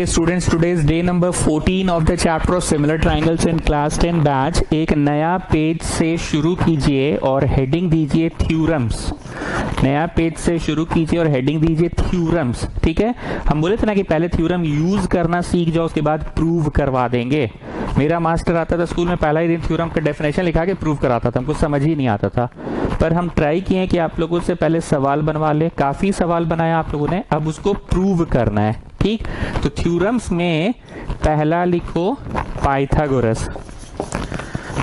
Students, today is day number 14 of the chapter of similar triangles in class 10 batch. एक नया page से शुरू कीजिए और हेडिंग दीजिए थ्योरम्स। नया पेज से शुरू कीजिए और हेडिंग दीजिए थ्योरम्स। ठीक है, हम बोले थे ना कि पहले थ्योरम यूज करना सीख जाओ, उसके बाद प्रूव करवा देंगे। मेरा मास्टर आता था स्कूल में, पहला ही दिन थ्योरम का डेफिनेशन लिखा के प्रूव कराता था, हमको समझ ही नहीं आता था। पर हम ट्राई किए कि आप लोगों से पहले सवाल बनवा ले, काफी सवाल बनाया आप लोगों ने, अब उसको प्रूव करना है। ठीक, तो थ्योरम्स में पहला लिखो पाइथागोरस।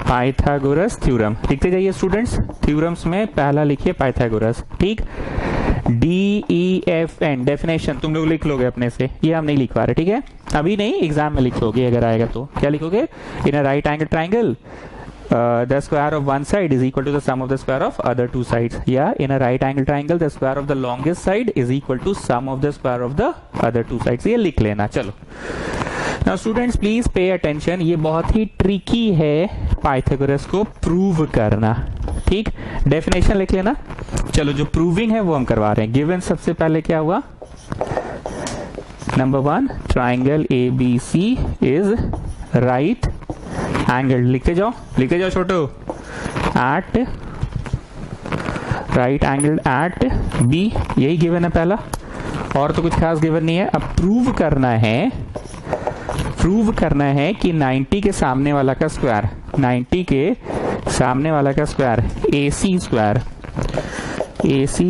पाइथागोरस थ्योरम लिखते जाइए स्टूडेंट्स। थ्योरम्स में पहला लिखिए पाइथागोरस। ठीक, DEFN डेफिनेशन तुम लोग लिख लोगे अपने से, ये हम नहीं लिख पा रहे। ठीक है, अभी नहीं, एग्जाम में लिखोगे अगर आएगा तो। क्या लिखोगे? In a right angle triangle the square of one side is equal to the sum of the square of other two sides. Yeah, in a right angle triangle the square of the longest side is equal to sum of the square of the other two sides. ये लिख लेना। चलो, now students please pay attention, ये बहुत ही tricky है Pythagoras को prove करना। ठीक, डेफिनेशन लिख लेना। चलो, जो प्रूविंग है वो हम करवा रहे हैं। गिवन सबसे पहले क्या हुआ? Number 1, triangle ABC is right angle. लिखते जाओ छोटो। At right angle at B, यही गिवन है पहला, और तो कुछ खास गिवन नहीं है। अब प्रूव करना है कि 90 के सामने वाला का स्क्वायर, 90 के सामने वाला का square AC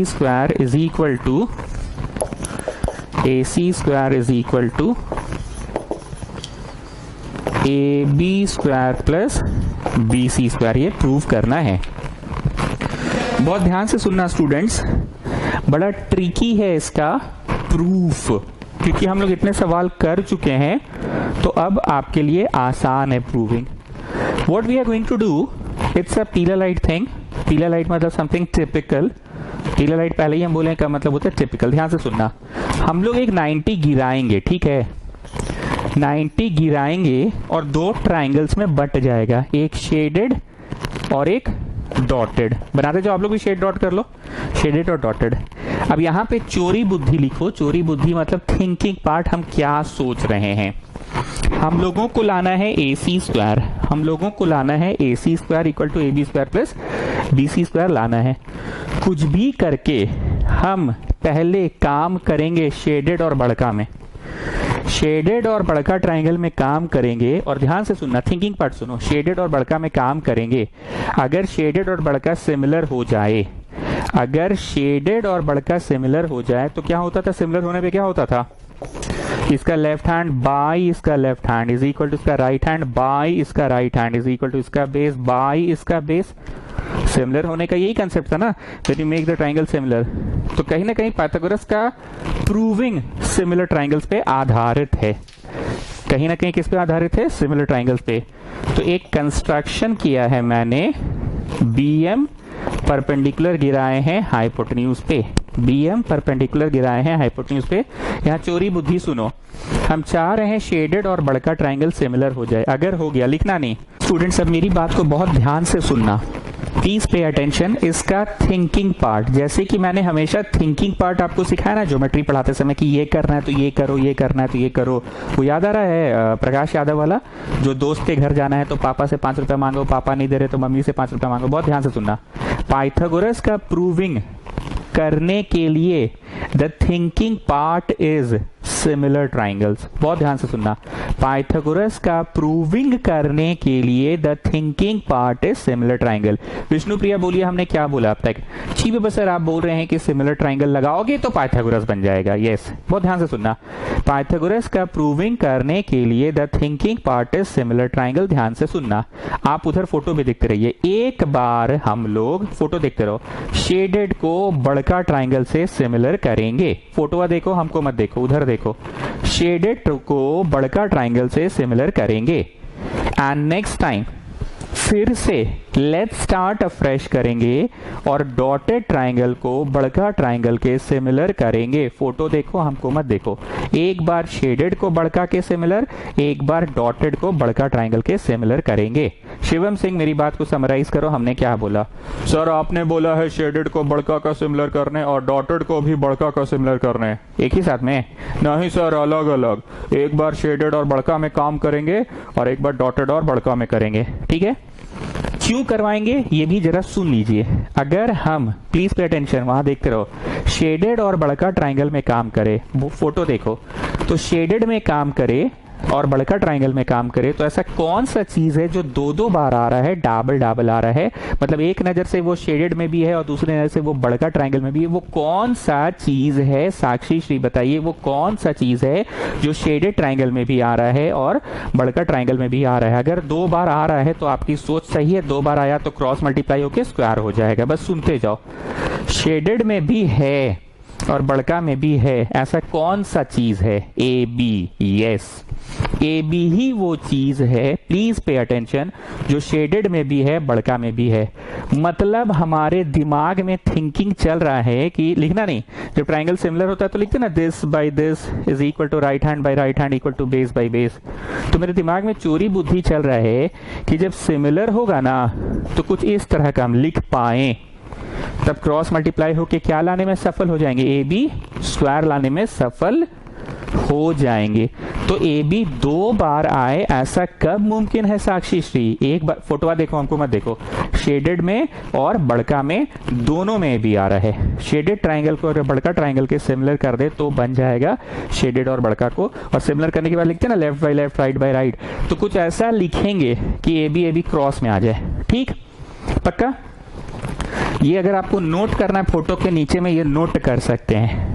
square is equal to AB square plus BC square. ये प्रूव करना है। बहुत ध्यान से सुनना स्टूडेंट्स, बड़ा ट्रिकी है इसका प्रूफ, क्योंकि हम लोग इतने सवाल कर चुके हैं, तो अब आपके लिए आसान है proving. What we are going to do, it's a पीला लाइट थिंग। पीला लाइट मतलब समथिंग टिपिकल। पीला लाइट पहले ही हम बोले का मतलब होता है टिपिकल। ध्यान से सुनना, हम लोग एक 90 गिराएंगे। ठीक है, 90 गिराएंगे और दो ट्राइंगल्स में बट जाएगा, एक शेडेड और एक डॉटेड। बनाते जाओ, आप लोग भी शेड डॉट कर लो, शेडेड और डॉटेड। अब यहाँ पे चोरी बुद्धि लिखो। चोरी बुद्धि मतलब थिंकिंग पार्ट, हम क्या सोच रहे हैं। हम लोगों को लाना है AC square, AC square equal to AB square plus BC square लाना है। कुछ भी करके हम पहले काम करेंगे शेडेड और बड़का में, शेडेड और बड़का ट्राइंगल में काम करेंगे। और ध्यान से सुनना, थिंकिंग पार्ट सुनो। शेडेड और बड़का में काम करेंगे। अगर शेडेड और बड़का सिमिलर हो जाए, तो क्या होता था? सिमिलर होने पे क्या होता था? इसका लेफ्ट हैंड बाई इसका left hand is equal to इसका राइट हैंड बाई इसका right hand is equal to इसका बेस बाई इसका बेस। सिमिलर होने का यही कंसेप्ट था ना, when you make the triangle similar. तो कहीं ना कहीं पाइथागोरस का प्रूविंग सिमिलर ट्राइंगल्स पे आधारित है। कहीं ना कहीं किस पे आधारित है? सिमिलर ट्राइंगल्स पे। तो एक कंस्ट्रक्शन किया है मैंने, BM परपेंडिकुलर गिराए हैं हाइपोटेन्यूज पे, BM परपेंडिकुलर गिराए हैं हाइपोटेन्यूज पे। यहाँ चोरी बुद्धि सुनो, हम चाह रहे हैं शेडेड और बड़का ट्राइंगल सिमिलर हो जाए। अगर हो गया, लिखना नहीं स्टूडेंट्स, अब मेरी बात को बहुत ध्यान से सुनना, प्लीज पे अटेंशन। इसका थिंकिंग पार्ट, जैसे कि मैंने हमेशा थिंकिंग पार्ट आपको सिखाया ना ज्योमेट्री पढ़ाते समय, कि ये करना है तो ये करो, ये करना है तो ये करो। वो याद आ रहा है प्रकाश यादव वाला, जो दोस्त के घर जाना है तो पापा से 5 रुपया मांगो, पापा नहीं दे रहे तो मम्मी से 5 रुपया मांगो। बहुत ध्यान से सुनना, पाइथागोरस का प्रूविंग करने के लिए the thinking part is similar triangles. बहुत ध्यान से सुनना, पाइथागोरस का प्रूविंग करने के लिए the thinking part is similar triangle. Vishnu Priya बोलिए, हमने क्या बोला अब तक? जी बस सर, आप बोल रहे हैं कि सिमिलर ट्राइंगल लगाओगे तो पाइथागोरस बन जाएगा। यस, बहुत ध्यान से सुनना, पाइथागोरस का प्रूविंग करने के लिए the thinking part is similar triangle. ध्यान से सुनना, आप उधर फोटो भी देखते रहिए। एक बार हम लोग फोटो देखते रहो, शेडेड को बड़का ट्राइंगल से सिमिलर करेंगे। फोटो देखो, हमको मत देखो, उधर देखो। शेडेड को बड़का ट्राइंगल से सिमिलर करेंगे। एंड नेक्स्ट टाइम फिर से लेट्स स्टार्ट अफ्रेश करेंगे और डॉटेड ट्राइंगल को बड़का ट्राइंगल के सिमिलर करेंगे। फोटो देखो, हमको मत देखो। एक बार शेडेड को बड़का के सिमिलर, एक बार डॉटेड को बड़का ट्राइंगल के सिमिलर करेंगे। शिवम सिंह मेरी बात को समराइज करो, हमने क्या बोला? सर आपने बोला है शेडेड को बड़का का सिमिलर करने और डॉटेड को भी बड़का का सिमिलर करने। एक ही साथ में? नहीं सर, अलग अलग। एक बार शेडेड और बड़का में काम करेंगे और एक बार डॉटेड और बड़का में करेंगे। ठीक है, क्यों करवाएंगे ये भी जरा सुन लीजिए। अगर हम, प्लीज पे अटेंशन, वहां देखते रहो, शेडेड और बड़का ट्राइंगल में काम करे, वो फोटो देखो, तो शेडेड में काम करे और बड़का ट्राइंगल में काम करे, तो ऐसा कौन सा चीज है जो दो दो बार आ रहा है, डबल डबल आ रहा है? मतलब एक नजर से वो शेडेड में भी है और दूसरे नजर से वो बड़का ट्राइंगल में भी है। वो कौन सा चीज है साक्षी श्री, बताइए वो कौन सा चीज है जो शेडेड ट्राइंगल में भी आ रहा है और बड़का ट्राइंगल में भी आ रहा है? अगर दो बार आ रहा है तो आपकी सोच सही है, दो बार आया तो क्रॉस मल्टीप्लाई होके स्क्वायर हो जाएगा। बस सुनते जाओ, शेडेड में भी है और बड़का में भी है, ऐसा कौन सा चीज है? A B. Yes, A B ही वो चीज है, प्लीज पे अटेंशन, जो शेडेड में भी है बड़का में भी है। मतलब हमारे दिमाग में थिंकिंग चल रहा है कि, लिखना नहीं, जब ट्राइंगल सिमिलर होता है तो लिखते ना this by this is equal to right hand by right hand equal to base by base. तो मेरे दिमाग में चोरी बुद्धि चल रहा है कि जब सिमिलर होगा ना तो कुछ इस तरह का हम लिख पाए, तब क्रॉस मल्टीप्लाई होके क्या लाने में सफल हो जाएंगे? ए बी स्क्वायर लाने में सफल हो जाएंगे। तो ए बी दो बार आए, ऐसा कब मुमकिन है साक्षी श्री? एक बार फोटोआ देखो, हमको मत देखो, शेडेड में और बड़का में, दोनों में भी आ रहा है। शेडेड ट्राइंगल को अगर बड़का ट्राइंगल के सिमिलर कर दे तो बन जाएगा शेडेड और बड़का को, और सिमिलर करने के बाद लिखते हैं ना left by left, right by right, तो कुछ ऐसा लिखेंगे कि ए बी क्रॉस में आ जाए। ठीक, पक्का? ये अगर आपको नोट करना है फोटो के नीचे में, ये नोट कर सकते हैं।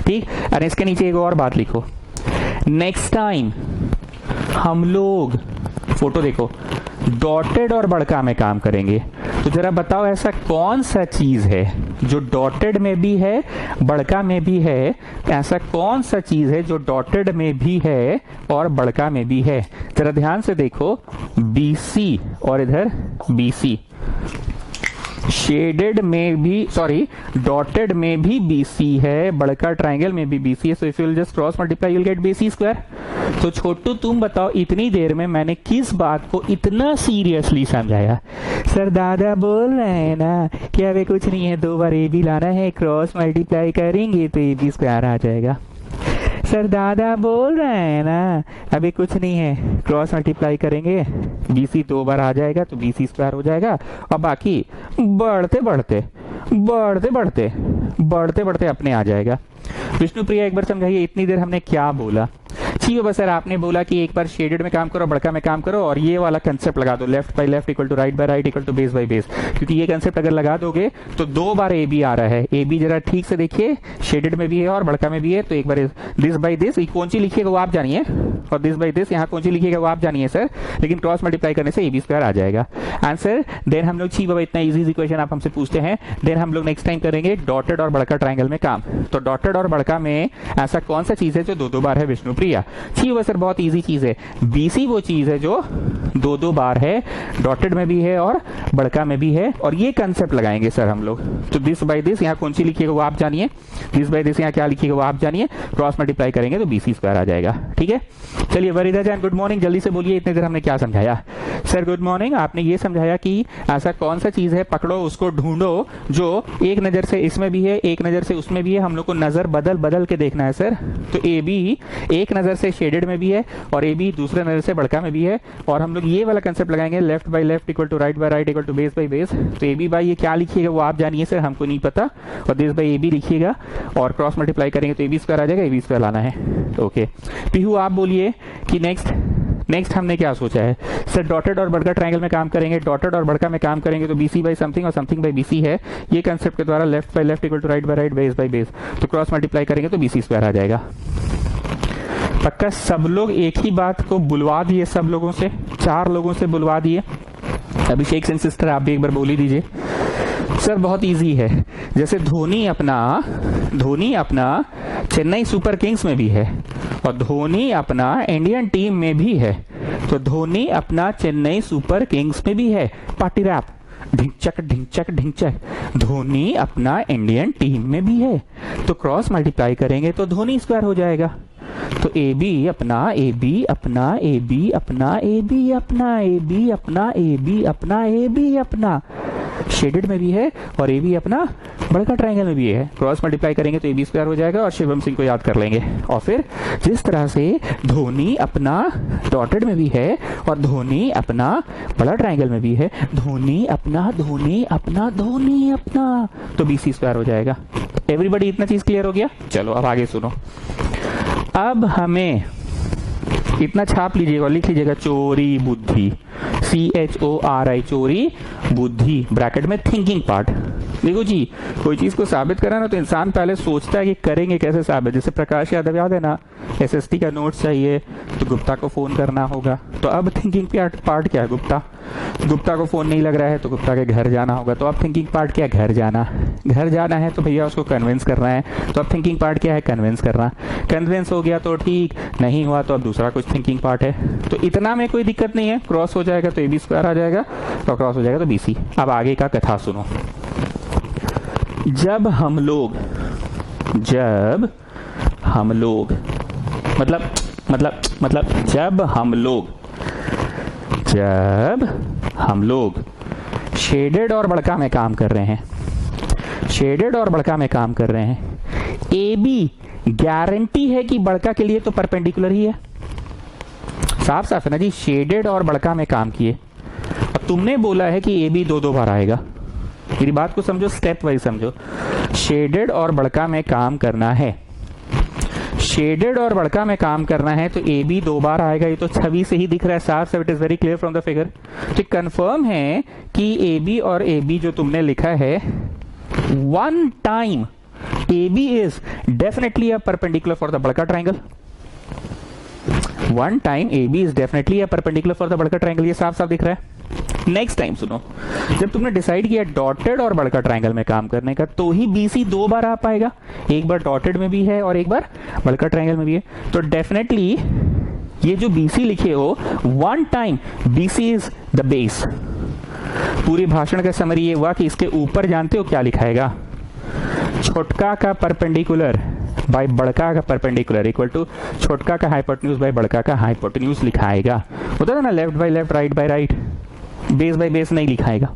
ठीक, और इसके नीचे एक और बात लिखो, नेक्स्ट टाइम हम लोग, फोटो देखो, डॉटेड और बड़का में काम करेंगे, तो जरा बताओ ऐसा कौन सा चीज है जो डॉटेड में भी है बड़का में भी है? ऐसा कौन सा चीज है जो डॉटेड में भी है और बड़का में भी है? जरा ध्यान से देखो, बीसी और इधर बीसी, शेडेड में भी, सॉरी डॉटेड में भी बीसी है, बड़का ट्राइंगल में भी बीसी है, so if you will just cross multiply you will get BC square. तो छोटू तुम बताओ, इतनी देर में मैंने किस बात को इतना सीरियसली समझाया? सर दादा बोल रहे हैं ना कि अभी कुछ नहीं है, दो बार ए बी लाना है, क्रॉस मल्टीप्लाई करेंगे तो ए बी स्क्वायर आ जाएगा। सर दादा बोल रहे हैं ना अभी कुछ नहीं है, क्रॉस मल्टीप्लाई करेंगे, बीसी दो बार आ जाएगा तो बीसी स्क्वायर हो जाएगा, और बाकी बढ़ते बढ़ते बढ़ते बढ़ते बढ़ते बढ़ते अपने आ जाएगा। विष्णु प्रिया एक बार समझाइए, इतनी देर हमने क्या बोला? ठीक है बस सर, आपने बोला कि एक बार शेडेड में काम करो, बड़का में काम करो, और ये वाला कंसेप्ट लगा दो, left by left equal to right by right equal to base by base, क्योंकि ये कंसेप्ट अगर लगा दोगे तो दो बार ए बी आ रहा है। ए बी जरा ठीक से देखिए, शेडेड में भी है और बड़का में भी है, तो एक बार दिस बाय दिस, कौन सी लिखिएगा वो आप जानिए, और दिस बाय दिस यहाँ कौन सी लिखिएगा वो आप जानिए सर, लेकिन क्रॉस मल्टीप्लाई करने से ए बी स्क्वायर आ जाएगा आंसर। देन हम लोग, छी बाबा इतना इजी इक्वेशन आप हमसे पूछते हैं, देन हम लोग नेक्स्ट टाइम करेंगे डॉटेड और बड़का ट्राइंगल में काम। तो डॉटेड और बड़का में ऐसा कौन सा चीज है जो दो दो बार है विष्णु प्रिया? छी बाबा सर बहुत इजी चीज है, बीसी वो चीज है जो दो दो बार है, डॉटेड में भी है और बड़का में भी है, और ये कंसेप्ट लगाएंगे सर हम लोग। तो दिस बाय दिस यहाँ कौन सी लिखिएगा वो आप जानिए, दिस बाय दिस यहाँ क्या लिखिएगा वो आप जानिए, क्रॉस मल्टीप्लाई करेंगे तो बीसी स्क्वायर आ जाएगा। ठीक है, चलिए वरीदा जान गुड मॉर्निंग, जल्दी से बोलिए, इतने देर हमने क्या समझाया? सर गुड मॉर्निंग, आपने ये समझाया कि ऐसा कौन सा चीज है, पकड़ो उसको ढूंढो, जो एक नजर से इसमें भी है, एक नजर से उसमें भी है, हम लोग को नजर बदल बदल के देखना है सर। तो ए बी एक नजर से शेडेड में भी है और ए बी दूसरे नजर से बड़का में भी है, और हम लोग ये वाला कंसेप्ट लगाएंगे, left by left equal to right by right equal to base by base. तो ए बी बाई ये क्या लिखिएगा वो आप जानिए सर, हमको नहीं पता, और दिस बाय ए बी लिखिएगा, और क्रॉस मल्टीप्लाई करेंगे तो ए बी स्क्वायर आ जाएगा, ए बी स्क्वायर लाना है। ओके पीहू आप बोलिए कि नेक्स्ट हमने क्या सोचा है? सर डॉटेड और बड़का ट्रायंगल में काम करेंगे, डॉटेड और बड़का में काम करेंगे तो बीसी बाई समथिंग और समथिंग बाई बीसी है, ये कंसेप्ट के द्वारा left by left equal to right by right, base by base, तो क्रॉस मल्टीप्लाई करेंगे तो बीसी स्क्वायर आ जाएगा। पक्का सब लोग एक ही बात को बुलवा दिए, सब लोगों से, 4 लोगों से बुलवा दिए। अभिषेक सेन सिस्टर आप भी एक बार बोल ही दीजिए। सर बहुत इजी है, जैसे धोनी अपना चेन्नई सुपर किंग्स में भी है और धोनी अपना इंडियन टीम में भी है, तो धोनी अपना चेन्नई सुपर किंग्स में भी है, पार्टी रैप ढिंचक ढिंचक ढिंचक, धोनी अपना इंडियन टीम में भी है, तो क्रॉस मल्टीप्लाई करेंगे तो धोनी स्क्वायर हो जाएगा। तो ए बी अपना, ए बी अपना, ए बी अपना, ए बी अपना, ए बी अपना, ए बी अपना, ए बी अपना शेडेड में भी है और ए बी अपना बड़का ट्रायंगल में भी है। क्रॉस मल्टीप्लाई करेंगे तो ए बी स्क्वायर हो जाएगा और शिवम सिंह को याद कर लेंगे। और फिर जिस तरह से धोनी अपना डॉटेड में भी है और धोनी अपना बड़ा ट्रायंगल में भी है, धोनी अपना, धोनी अपना, धोनी अपना, तो बी सी स्क्वायर हो जाएगा। एवरीबॉडी इतना चीज क्लियर हो गया? चलो अब आगे सुनो। अब हमें इतना छाप लीजिएगा और लिख लीजिएगा चोरी बुद्धि, CHORI, चोरी बुद्धि, ब्रैकेट में थिंकिंग पार्ट। देखो जी, कोई चीज को साबित करना ना तो इंसान पहले सोचता है कि करेंगे कैसे साबित। जैसे प्रकाश यादव याद है ना, SST का नोट चाहिए तो गुप्ता को फोन करना होगा। तो अब थिंकिंग पार्ट क्या है? गुप्ता को फोन नहीं लग रहा है तो गुप्ता के घर जाना होगा। तो अब थिंकिंग पार्ट क्या है? घर जाना है तो भैया उसको कन्विंस करना है। तो अब थिंकिंग पार्ट क्या है? कन्विंस करना। कन्विंस हो गया तो ठीक, नहीं हुआ तो अब दूसरा कुछ थिंकिंग पार्ट है। तो इतना में कोई दिक्कत नहीं है, क्रॉस हो जाएगा तो AB स्क्वायर आ जाएगा और क्रॉस हो जाएगा तो BC। अब आगे का कथा सुनो। जब हम लोग जब हम लोग शेडेड और बड़का में काम कर रहे हैं, AB गारंटी है कि बड़का के लिए तो परपेंडिकुलर ही है। साफ साफ है ना जी, शेडेड और बड़का में काम किए। अब तुमने बोला है कि AB दो बार आएगा। मेरी बात को समझो, स्टेप वाइज समझो। शेडेड और बड़का में काम करना है, शेडेड और बड़का में काम करना है तो AB दो बार आएगा। ये तो छवि से ही दिख रहा है साफ साफ, it is very clear from the figure. तो कंफर्म है कि AB और AB जो तुमने लिखा है, one time AB is definitely a perpendicular for the बड़का triangle. One time AB is definitely a perpendicular for the बड़का ट्रायंगल। ये साफ साफ दिख रहा है। नेक्स्ट टाइम सुनो, जब तुमने डिसाइड किया डॉटेड और बड़का ट्रायंगल में काम करने का, तो ही BC दो बार आ पाएगा। एक बार डॉटेड में भी है और एक बार बड़का ट्रायंगल में भी है। तो डेफिनेटली ये जो BC लिखे हो, one time BC is the base. पूरी भाषण का समरी ये हुआ कि इसके ऊपर जानते हो क्या लिखाएगा? छोटका का परपेंडिकुलर बाय बड़का का परपेंडिकुलर इक्वल टू छोटका का हाइपोटेन्यूज बाय बड़का का हाइपोटेन्यूज लिखाएगा। होता है ना, left by left, right by right, base by base नहीं लिखाएगा।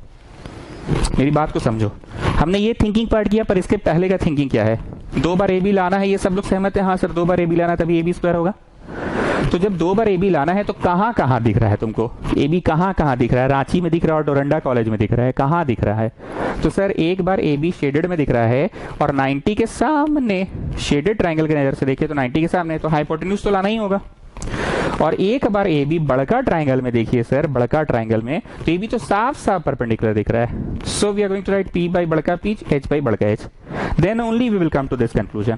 मेरी बात को समझो, हमने ये थिंकिंग पार्ट किया, पर इसके पहले का थिंकिंग क्या है? दो बार AB लाना है, ये सब लोग सहमत है? हाँ सर, दो बार AB लाना तभी AB स्क्वायर होगा। तो जब दो बार AB लाना है तो कहां कहां दिख रहा है तुमको? AB कहां कहां दिख रहा है? रांची में दिख रहा है और डोरंडा कॉलेज में दिख रहा है। कहां दिख रहा है? तो सर एक बार AB शेडेड में दिख रहा है और 90 के सामने, शेडेड ट्रायंगल के नजर से देखे तो 90 के सामने, तो हाइपोटेन्यूज तो लाना ही होगा। और एक बार AB बड़का ट्रायंगल में देखिए सर, बड़का ट्रायंगल में, तो AB तो साफ साफ परपेंडिकुलर दिख रहा है। So we are going to write P by बड़का P, H by बड़का H, then only we will come to this conclusion.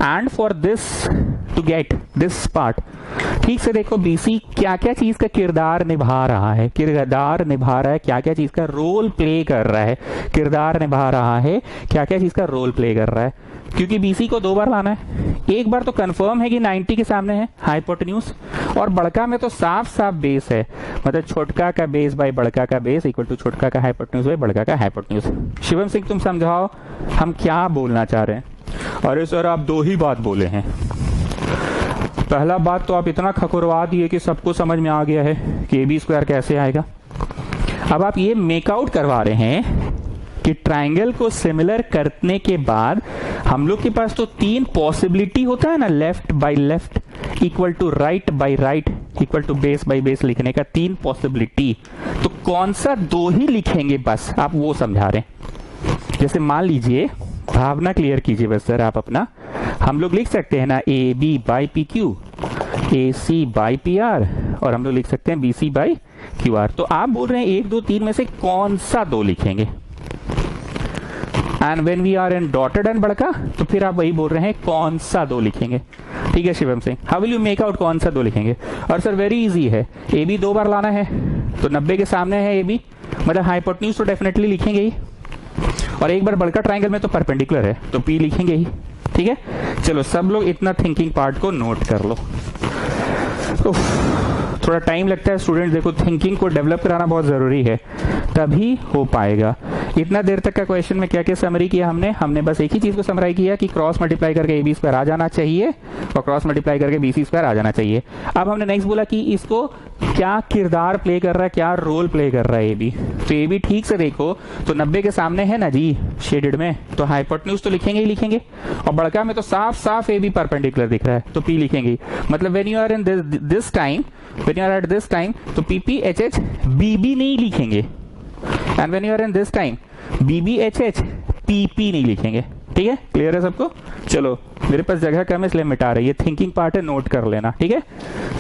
And for this to get this part, ठीक से देखो BC क्या क्या चीज का किरदार निभा रहा है, क्या क्या चीज का रोल प्ले कर रहा है, क्या क्या चीज का रोल प्ले कर रहा है। क्योंकि BC को दो बार लाना है, एक बार तो कंफर्म है कि 90 के सामने है हाइपोटेन्यूज, और बड़का में तो साफ साफ बेस है, मतलब छोटका का बेस बाय बड़का का बेस इक्वल टू छोटका का हाइपोटेन्यूज बाय बड़का का हाइपोटेन्यूज। शिवम सिंह तुम समझाओ हम क्या बोलना चाह रहे हैं? अरे सर आप दो ही बात बोले हैं। पहला बात तो आप इतना खकुरवा दिए कि सबको समझ में आ गया है कि AB स्क्वायर कैसे आएगा। अब आप ये मेकआउट करवा रहे हैं कि ट्रायंगल को सिमिलर करने के बाद हम लोग के पास तो तीन पॉसिबिलिटी होता है ना, left by left equal to right by right equal to base by base लिखने का, तीन पॉसिबिलिटी। तो कौन सा दो ही लिखेंगे बस, आप वो समझा रहे हैं। जैसे मान लीजिए, भावना क्लियर कीजिए बस सर आप अपना, हम लोग लिख सकते हैं ना AB by PQ, AC by PR, और हम लोग लिख सकते हैं BC बाय QR। तो आप बोल रहे हैं 1 2 3 में से कौन सा दो लिखेंगे? And when we are in dotted and बड़का, तो फिर आप वही बोल रहे हैं कौन सा दो लिखेंगे। ठीक है Shivam Singh, how will you make out कौन सा दो लिखेंगे? और सर वेरी इजी है, AB दो बार लाना है तो 90 के सामने है AB, मतलब हाइपोटेन्यूज तो डेफिनेटली लिखेंगे ही, और एक बार बड़का ट्रायंगल में तो परपेंडिकुलर है तो P लिखेंगे ही। ठीक है, चलो सब लोग इतना थिंकिंग पार्ट को नोट कर लो। तो थोड़ा टाइम लगता है स्टूडेंट, देखो थिंकिंग को डेवलप कराना बहुत जरूरी है, तभी हो पाएगा। इतना देर तक का क्वेश्चन में क्या क्या समरी किया हमने बस एक ही चीज को समराई किया कि क्रॉस मल्टीप्लाई करके ए बी स्क्वायर आ जाना चाहिए और क्रॉस मल्टीप्लाई करके बी सी स्क्वायर आ जाना चाहिए। अब हमने नेक्स्ट बोला कि इसको क्या किरदार प्ले कर रहा है, क्या रोल प्ले कर रहा है ए बी। तो ए बी ठीक से देखो तो 90 के सामने है ना जी शेडेड में, तो हाइपोटेन्यूज तो लिखेंगे ही लिखेंगे, और बड़का में तो साफ साफ ए बी परपेंडिकुलर दिख रहा है तो पी लिखेंगे। मतलब when you are in this time, when you are at this time तो P P H H B B नहीं लिखेंगे, and when you are in this time B B H H P P नहीं लिखेंगे। ठीक है, clear है सबको? चलो मेरे पास जगह कम है इसलिए मिटा रही है, थिंकिंग पार्ट है, नोट कर लेना। ठीक है,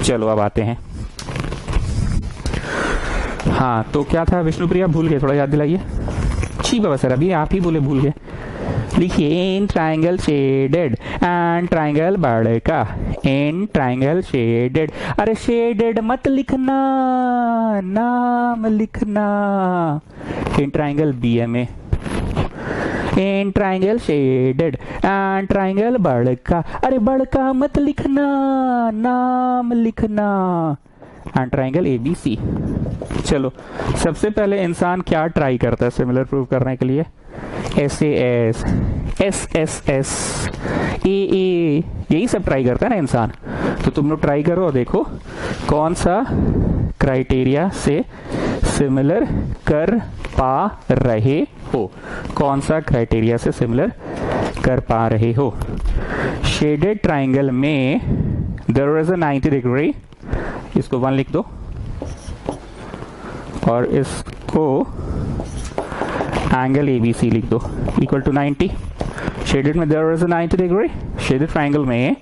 चलो अब आते हैं। हाँ तो क्या था विष्णुप्रिया, भूल गए, थोड़ा याद दिलाइए। छी बाबा सर अभी आप ही बोले भूल गए। लिखिए in triangle shaded and triangle बड़का, इन ट्राइंगल शेडेड। अरे शेडेड मत लिखना, नाम लिखना। In triangle BMA, in triangle shaded and triangle बड़का। अरे बड़का मत लिखना, नाम लिखना। And triangle ABC। चलो सबसे पहले इंसान क्या ट्राई करता है सिमिलर प्रूव करने के लिए? SAS, SSS, AA, यही सब ट्राई करता है ना इंसान। तो तुम लोग ट्राई करो और देखो कौन सा क्राइटेरिया से सिमिलर कर पा रहे हो, कौन सा क्राइटेरिया से सिमिलर कर पा रहे हो। शेडेड ट्राइंगल में देयर इज अ 90 डिग्री, इसको 1 लिख दो, और इसको एंगल ABC लिख दो इक्वल टू 90। शेडेड में there is a 90 degree, shaded triangle में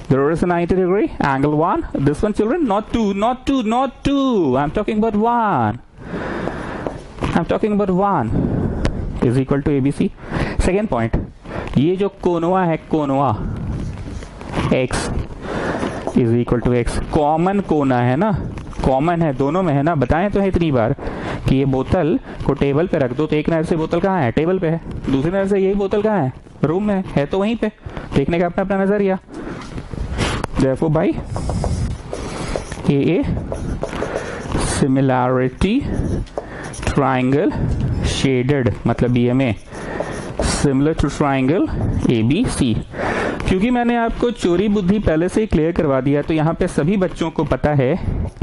there is a 90 degree, angle 1, this one children, not 2, not 2, not 2, I'm talking about 1, I'm talking about 1 is equal to ABC। second point, ये जो कोनवा है, कोनवा x is equal to x, common कोना है ना, common है दोनों में है ना, बताएं तो है इतनी बार कि ये बोतल को टेबल पे रख दो तो एक नजर से बोतल कहाँ है, टेबल पे है, दूसरी नजर से यही बोतल कहाँ है, रूम में है तो वहीं पे, देखने का अपना अपना नजरिया। Therefore by AA similarity triangle shaded मतलब BMA similar to triangle ABC। क्योंकि मैंने आपको चोरी बुद्धि पहले से ही क्लियर करवा दिया तो यहाँ पे सभी बच्चों को पता है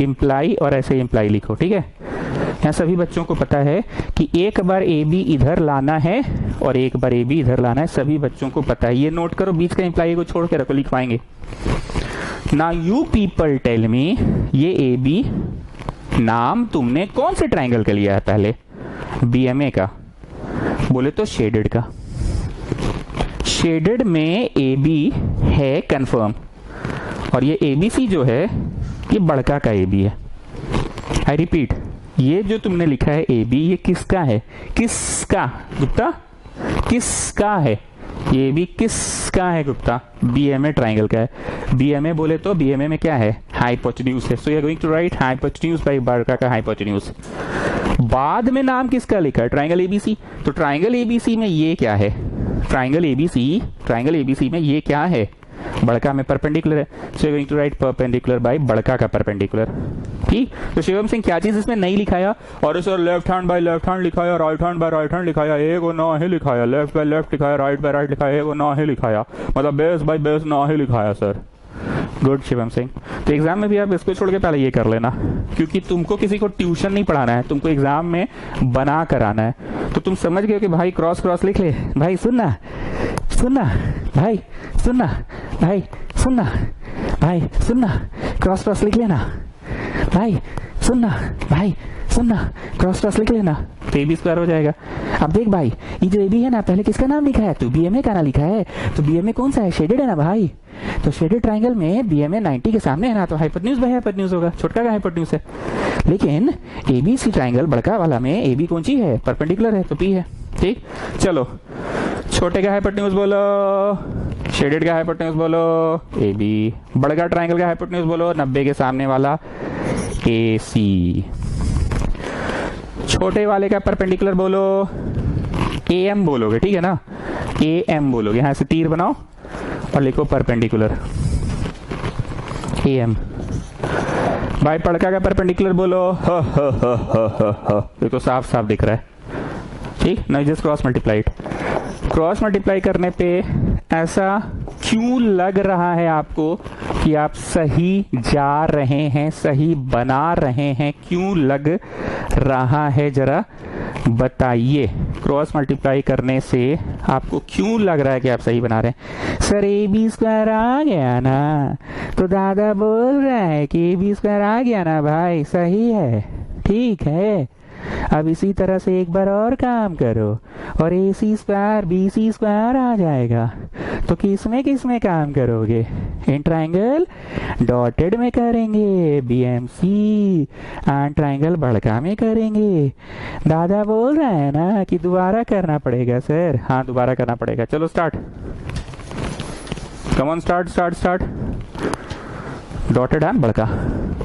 इम्प्लाई और ऐसे इम्प्लाई लिखो। ठीक है, यहाँ सभी बच्चों को पता है कि एक बार AB इधर लाना है और एक बार AB इधर लाना है, सभी बच्चों को पता है। ये नोट करो, बीच का इम्प्लाई को छोड़ के रखो, लिख पाएंगे। Now you people tell me ये AB नाम तुमने कौन से ट्राइंगल का लिया है पहले? BMA का, बोले तो शेडेड का। शेडेड में AB है कंफर्म, और ये ABC जो है ये बड़का का AB है। आई रिपीट, ये जो तुमने लिखा है AB ये किसका है? किसका गुप्ता? किसका है? ये भी किसका है गुप्ता? BMA ट्राइंगल का है। BMA बोले तो BMA में क्या है? हाइपोटेन्यूज है। So you are going to write hypotenuse by बड़का का हाइपोटेन्यूज। बाद में नाम किसका लिखा है? Triangle ABC। तो ट्राइंगल ABC में ये क्या है? ट्राइंगल ABC में ये क्या है? बड़का में परपेंडिकुलर है, so you going to write perpendicular by बड़का का परपेंडिकुलर। ठीक, तो शिवम सिंह क्या चीज इसमें नहीं लिखाया? और sir left hand by left hand लिखाया, right hand by right hand लिखाया, एक वो ना ही लिखाया, लेफ्ट बाय लेफ्ट लिखाया, राइट बाय राइट लिखाया, एक वो ना ही लिखाया, मतलब बेस बाय बेस ना ही लिखाया सर। गुड शिवम सिंह। तो एग्जाम में भी आप इसको छोड़ के पहले ये कर लेना, क्योंकि तुमको किसी को ट्यूशन नहीं पढ़ाना है, तुमको एग्जाम में बना कर आना है। तो तुम समझ गए कि भाई क्रॉस क्रॉस लिख ले, भाई सुनना सुनना, भाई सुनना, भाई सुनना, भाई सुनना, क्रॉस क्रॉस लिख लेना, भाई सुनना, भाई सुनना, क्रॉस क्रॉस लिख लेना, तो AB स्क्वायर हो जाएगा। अब देख भाई, ये जो AB है ना, पहले किसका नाम लिखा है? तो BMA का ना लिखा है, तो BMA कौन सा है? शेडेड है ना भाई। तो शेडेड ट्राइंगल में BMA 90 के सामने है ना, तो हाइपोटेन्यूज बाय हाइपोटेन्यूज होगा, छोटका का हाइपोटेन्यूज है। लेकिन ABC ट्राइंगल बड़का वाला में AB कौन सी है? परपेंडिकुलर है, तो P है। ठीक, चलो छोटे का हाइपोटेन्यूज बोलो, शेडेड का हाइपोटेन्यूज बोलो AB, बड़का ट्राइंगल का हाइपोटेन्यूज बोलो 90 के सामने वाला AC, छोटे वाले का परपेंडिकुलर बोलो AM बोलोगे, ठीक है ना, AM बोलोगे। यहां से तीर बनाओ और लिखो परपेंडिकुलर AM। भाई बड़का का परपेंडिकुलर बोलो, ये तो साफ साफ दिख रहा है। ठीक ना, just cross multiply it. Cross multiply करने पे ऐसा क्यों लग रहा है आपको कि आप सही जा रहे हैं, सही बना रहे हैं, क्यों लग रहा है जरा बताइए। क्रॉस मल्टीप्लाई करने से आपको क्यों लग रहा है कि आप सही बना रहे हैं? सर ए बी स्क्वायर आ गया ना, तो दादा बोल रहा है कि ए बी स्क्वायर आ गया ना भाई, सही है, ठीक है। अब इसी तरह से एक बार और काम करो और ए सी स्क्वायर बी सी स्क्वायर आ जाएगा। तो किसमें काम करोगे? इन ट्राइंगल डॉटेड में करेंगे, B M C, and triangle बड़का में करेंगे। दादा बोल रहा है ना कि दोबारा करना पड़ेगा सर। हाँ दोबारा करना पड़ेगा। चलो start, come on start start start. Dotted and बड़का,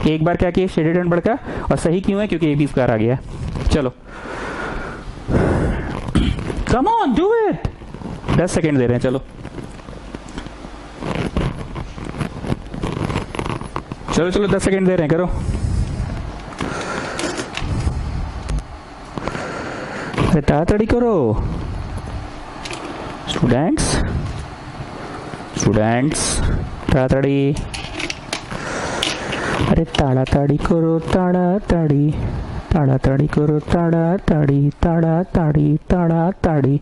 एक बार क्या किया शेडेड एंड बड़का, और सही क्यों है? क्योंकि ए बी स्क्वायर आ गया। चलो come on do it, 10 second दे रहे हैं। चलो चलो चलो 10 सेकेंड दे रहे हैं, करो। अरे ताड़ाताड़ी करो स्टूडेंट्स, स्टूडेंट्स ताड़ाताड़ी, अरे ताड़ाताड़ी करो, ताड़ाताड़ी ताड़ाताड़ी करो, ताड़ाताड़ी ताड़ाताड़ी ताड़ाताड़ी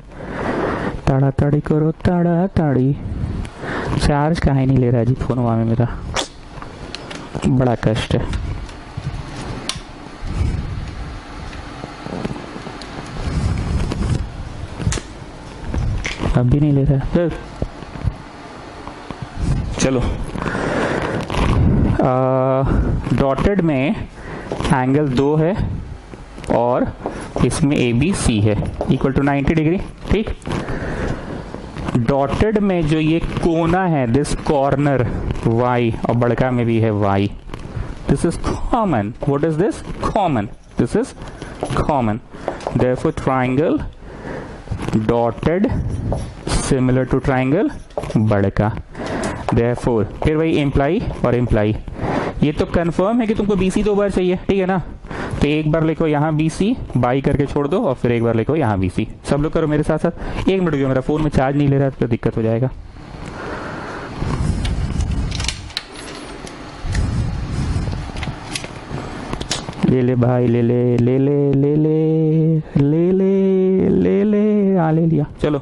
ताड़ाताड़ी करो, ताड़ाताड़ी। चार्ज काहे नहीं ले रहा जी फोन में मेरा, बड़ा कष्ट है। अब भी नहीं ले रहा। चलो डॉटेड में एंगल 2 है और इसमें ए बी सी है इक्वल टू 90 डिग्री, ठीक। डॉटेड में जो ये कोना है, दिस कॉर्नर y, और बड़का में भी है y, this is common. What is this? Common, this is common. Therefore triangle dotted similar to triangle बड़का। देयरफॉर फिर वही इम्प्लाई और इम्प्लाई। ये तो कंफर्म है कि तुमको BC 2 बार चाहिए, ठीक है ना। तो एक बार लिखो यहाँ BC, बाई करके छोड़ दो, और फिर एक बार लिखो यहाँ BC। सब लोग करो मेरे साथ साथ। 1 मिनट, मेरा फोन में चार्ज नहीं ले रहा तो दिक्कत हो जाएगा। ले ले भाई, ले ले ले ले ले ले ले ले ले ले, हाँ ले लिया। चलो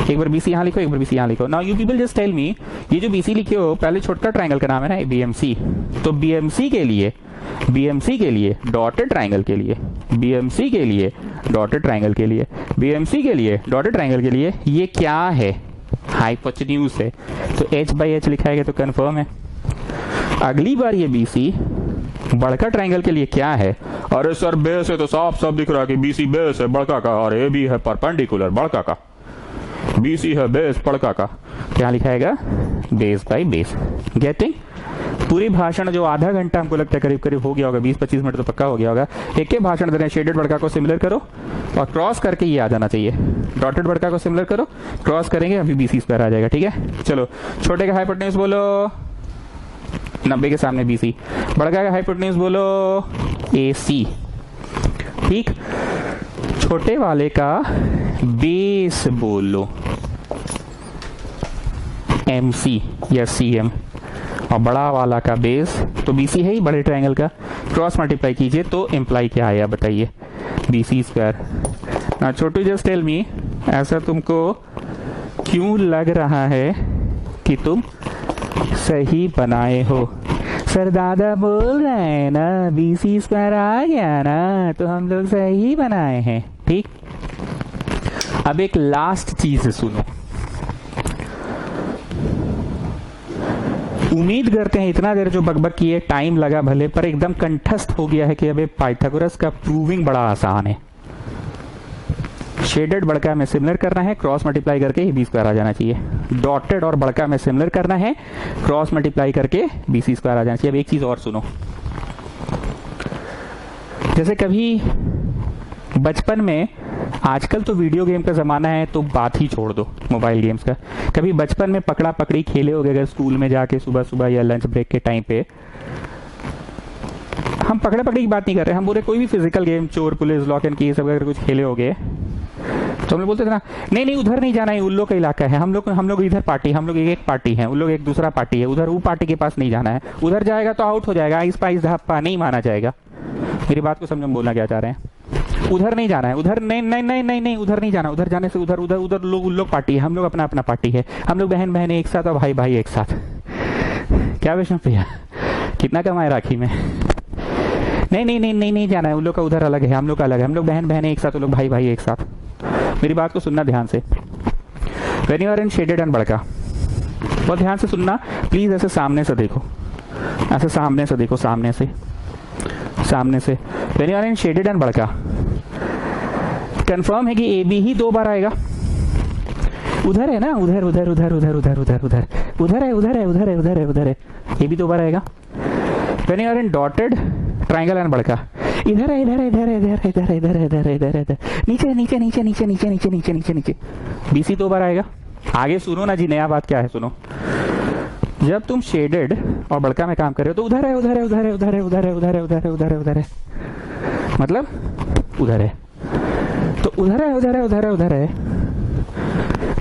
एक बार BC यहाँ लिखो, एक बार BC यहाँ लिखो। Now you people just tell me, ये जो BC लिखे हो पहले छोटा ट्राइंगल का नाम है ना BMC, तो BMC के लिए डॉटेड ट्राइंगल के लिए, BMC के लिए डॉटेड ट्राइंगल के लिए, BMC के लिए डॉटेड ट्राइंगल के लिए ये क्या है? हाइपोटेन्यूज है, तो h/h लिखाएगा तो कंफर्म है। अगली बार ये BC बड़का ट्राइंगल के लिए क्या है? अरे सर बेस है तो साफ साफ दिख रहा है कि BC बेस है बड़का का, और AB है परपेंडिकुलर बड़का का, BC है बेस बड़का का। क्या लिखाएगा? Base by base. गेटिंग? पूरी भाषण जो आधा घंटा हमको लगता है करीब करीब हो गया होगा, 20-25 मिनट तो पक्का हो गया होगा। एक के भाषण दे रहे हैं, शेडेड बड़का को सिमिलर करो और क्रॉस करके ये आ जाना चाहिए। डॉटेड बड़का को सिमिलर करो, क्रॉस करेंगे, अभी BC स्क्वायर आ जाएगा, ठीक है। चलो छोटे का हाइपोटेन्यूज बोलो, 90 के सामने BC। बड़का का हाइपोटेन्यूज बोलो AC, ठीक। छोटे वाले का बेस बोलो MC या CM, और बड़ा वाला का बेस तो BC है ही बड़े ट्रायंगल का। क्रॉस मल्टीप्लाई कीजिए तो इम्प्लाई क्या आया बताइए? BC square. ना छोटू जस्ट टेल मी, ऐसा तुमको क्यों लग रहा है कि तुम सही बनाए हो? सर दादा बोल रहे हैं ना BC स्क्वायर आ गया ना, तो हम लोग सही बनाए हैं, ठीक। अब एक लास्ट चीज सुनो, उम्मीद करते हैं इतना देर जो बकबक किए, टाइम लगा भले, पर एकदम कंठस्थ हो गया है कि अबे पाइथागोरस का प्रूविंग बड़ा आसान है। शेडेड बड़का में सिमिलर करना है, क्रॉस मल्टीप्लाई करके ही BC स्क्वायर आ जाना चाहिए। डॉटेड और बड़का में सिमिलर करना है, क्रॉस मल्टीप्लाई करके BC स्क्वायर आ जाना चाहिए। अब एक चीज और सुनो, जैसे कभी बचपन में, आजकल तो वीडियो गेम का जमाना है तो बात ही छोड़ दो मोबाइल गेम्स का, कभी बचपन में पकड़ा पकड़ी खेले होगे अगर स्कूल में जाके सुबह सुबह या लंच ब्रेक के टाइम पे। हम पकड़ा पकड़ी की बात नहीं कर रहे, हम बोले कोई भी फिजिकल गेम, चोर पुलिस लॉक एंड की सब अगर कुछ खेले होगे तो हम लोग बोलते थे ना, नहीं नहीं उधर नहीं जाना है, उन लोग का इलाका है, हम लोग इधर पार्टी, हम लोग एक पार्टी है, उन लोग एक दूसरा पार्टी है, उधर वो पार्टी के पास नहीं जाना है, उधर जाएगा तो आउट हो जाएगा, आइस पाइस धप्पा नहीं माना जाएगा। मेरी बात को समझ में बोलना क्या चाह रहे हैं? उधर नहीं जाना है, उधर नहीं नहीं नहीं नहीं नहीं उधर नहीं जाना, उधर जाने से उधर उधर उधर लोग उन लोग पार्टी है, हम लोग अपना अपना पार्टी है, हम लोग बहन बहन एक साथ और भाई भाई एक साथ। क्या वैष्णव भैया कितना कमाए राखी में? नहीं नहीं नहीं नहीं नहीं जाना है, उन लोग का उधर अलग है, हम लोग का अलग है, हम लोग बहन बहन एक साथ, उन लोग भाई भाई एक साथ। मेरी बात को सुनना ध्यान से। When you are in shaded and बड़का, बहुत ध्यान से सुनना प्लीज, ऐसे सामने से देखो, ऐसे सामने से देखो, सामने से सामने से। When you are in shaded and बड़का, कंफर्म है कि ए बी ही 2 बार आएगा। उधर है ना, उधर उधर उधर उधर उधर उधर उधर उधर है, उधर है, उधर है, उधर है, उधर है, ए भी 2 बार आएगा। When you are in dotted triangle and बड़का, इधर है, इधर है, इधर है, इधर है, इधर है, इधर है, इधर है, इधर है, इधर, नीचे नीचे नीचे नीचे नीचे नीचे नीचे नीचे नीचे, बीसी 2 बार आएगा। आगे सुनो ना जी, नया बात क्या है सुनो। जब तुम शेडेड और बड़का में काम कर रहे हो तो उधर है, उधर है, उधर है, उधर है, उधर है, उधर है, उधर है, उधर है, उधर है, मतलब उधर है, तो उधर है, उधर है, उधर है, उधर है,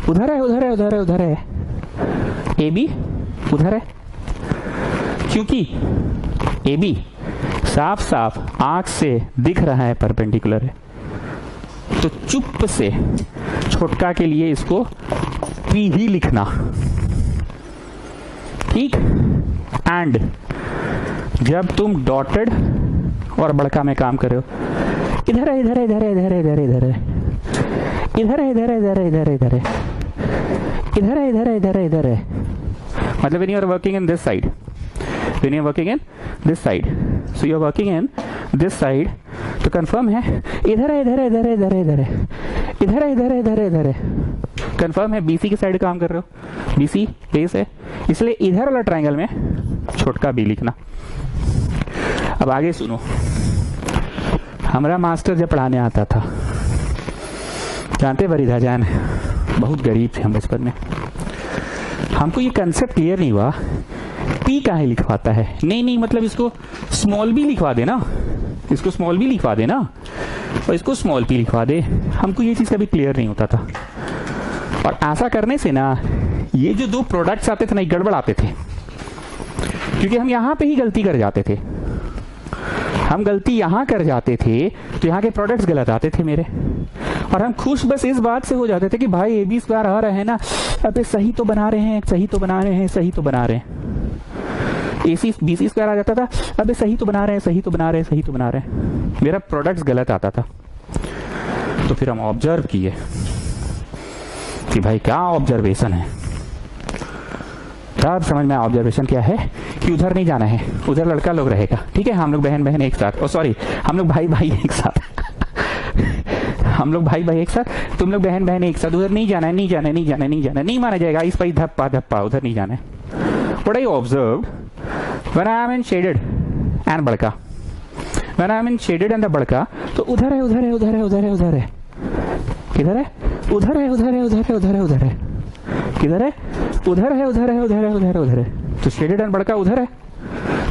उधर है, उधर है, उधर है, उधर है, ए बी उधर है, क्योंकि ए बी साफ साफ आंख से दिख रहा है परपेंडिकुलर है, तो चुप से छोटका के लिए इसको पी ही लिखना, ठीक। एंड जब तुम डॉटेड और बड़का में काम कर रहे हो, इधर है, इधर है, इधर है, इधर है, इधर है, इधर है, इधर है, इधर है, इधर है, इधर है, इधर है, इधर है, इधर है, इधर है, इधर है, मतलब when you are working in this side, when you are working in this side, so you are working in this side, तो कंफर्म है इधर है, इधर है, इधर है, इधर है, इधर है, इधर है, इधर है, इधर है, इधर है, कंफर्म है बीसी की साइड काम कर रहे हो, बीसी बेस है, इसलिए इधर वाला ट्रायंगल में छोटका बी लिखना। अब आगे सुनो, हमारा मास्टर जब पढ़ाने आता था, जानते वरीधा जान, बहुत गरीब थे हम बचपन में, हमको ये कंसेप्ट क्लियर नहीं हुआ पी काहे लिखवाता है, नहीं नहीं मतलब इसको स्मॉल बी लिखवा देना, इसको स्मॉल बी लिखवा देना और इसको स्मॉल पी लिखवा दे, हमको ये चीज कभी क्लियर नहीं होता था। और ऐसा करने से ना ये जो 2 प्रोडक्ट्स आते थे ना, गड़बड़ आते थे, क्योंकि हम यहाँ पे ही गलती कर जाते थे, हम गलती यहाँ कर जाते थे तो यहाँ के प्रोडक्ट्स गलत आते थे मेरे, और हम खुश बस इस बात से हो जाते थे कि भाई ए बी स्क्वायर आ रहा है ना, अबे सही तो बना रहे हैं, सही तो बना रहे हैं, सही तो बना रहे हैं, AC BC स्क्वायर आ जाता था, अबे सही तो बना रहे हैं, सही तो बना रहे हैं, सही तो बना रहे हैं, मेरा प्रोडक्ट्स गलत आता था। तो फिर हम ऑब्जर्व किए कि भाई क्या ऑब्जर्वेशन है, तब समझ में ऑब्जर्वेशन क्या है कि उधर नहीं जाना है, उधर लड़का लोग रहेगा, ठीक है, हम लोग बहन बहन एक साथ, सॉरी हम लोग भाई भाई एक साथ हम लोग भाई भाई एक साथ, तुम लोग बहन बहन एक साथ, उधर नहीं जाना है, नहीं जाना है, नहीं जाना है, नहीं जाना है, नहीं माना जाएगा, इस पर धप्पा धप्पा, उधर नहीं जाना है। What I observed when I am in shaded and बड़का, when I am in shaded and the बड़का, तो उधर है, उधर है, उधर है, उधर है, उधर है, किधर है, उधर है, उधर है, उधर है, उधर है, उधर है, किधर है, उधर है, उधर है, उधर है, उधर है, उधर है, तो शेडेड एंड बड़का उधर है,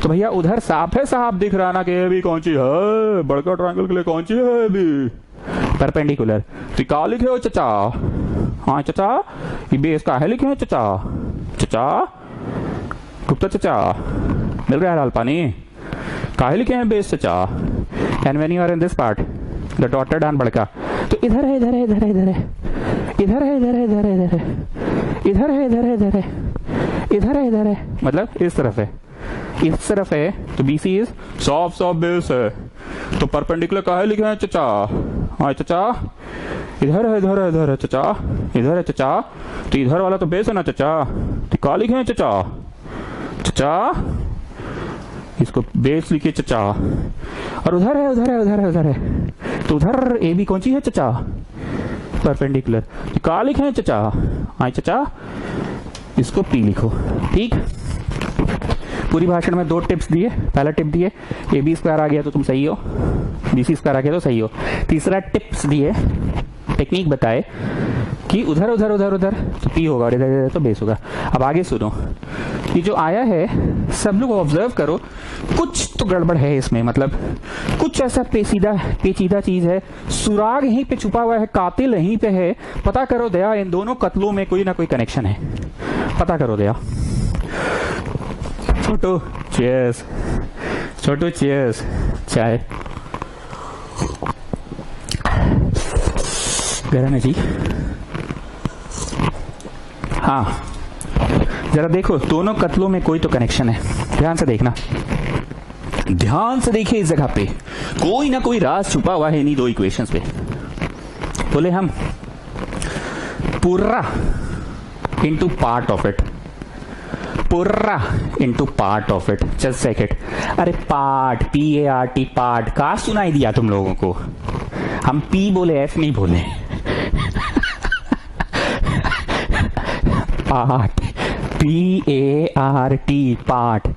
तो भैया उधर साफ है, साफ दिख रहा ना कि ये भी कौन सी है, बड़का ट्रायंगल के लिए कौन सी है भी परपेंडिकुलर, तो क्या लिखे हो चचा, हाँ चचा ये बेस का है लिखे हो चचा, चचा गुप्ता चचा मिल रहा है लाल पानी, काहे लिखे हैं बेस चचा, and when you are in this part the dotted and बड़का, तो इधर है, इधर है, इधर है, इधर है, इधर है, इधर है, इधर है, इधर है, इधर है, इधर है, इधर है, इधर है, इधर है, मतलब इस तरफ है, इस तरफ है, तो BC is soft soft base है, तो परपेंडिकुलर काहे लिखे हैं चचा, हाँ चचा इधर है, इधर है, इधर है चचा, इधर है चचा, तो इधर वाला तो बेस है ना चचा, तो क्या लिखे हैं चचा, चचा इसको बेस लिखिए चचा, और उधर है, उधर है, उधर है, उधर है, तो उधर ए बी कौन सी है चचा, परपेंडिकुलर, तो क्या लिखे हैं चचा, हाँ चचा इसको पी लिखो, ठीक। पूरी भाषण में 2 टिप्स दिए, पहला टिप दिए ए बी स्क्वायर आ गया तो तुम सही हो, बीसी स्क्वायर आ गया तो सही हो, तीसरा टिप्स दिए, टेक्निक बताए कि उधर उधर उधर उधर तो पी होगा और इधर इधर तो बेस होगा। अब आगे सुनो, ये जो आया है सब लोग ऑब्जर्व करो कुछ तो गड़बड़ है इसमें, मतलब कुछ ऐसा पेचीदा चीज है, सुराग यहीं पे छुपा हुआ है, कातिल यहीं पे है। पता करो दया, इन दोनों कत्लों में कोई ना कोई कनेक्शन है, पता करो दया। छोटू चीयर्स, छोटू चीयर्स, चाय गरम है जी। हाँ जरा देखो, दोनों कत्लों में कोई तो कनेक्शन है, ध्यान से देखना, ध्यान से देखिए, इस जगह पे कोई ना कोई राज छुपा हुआ है इन्हीं दो इक्वेशंस पे। बोले हम पूरा इंटू पार्ट ऑफ इट, पूरा into part of it, just second. अरे पार्ट, PART, पार्ट का सुनाई दिया तुम लोगों को? हम P बोले, F नहीं बोले। पार्ट, PART, पार्ट,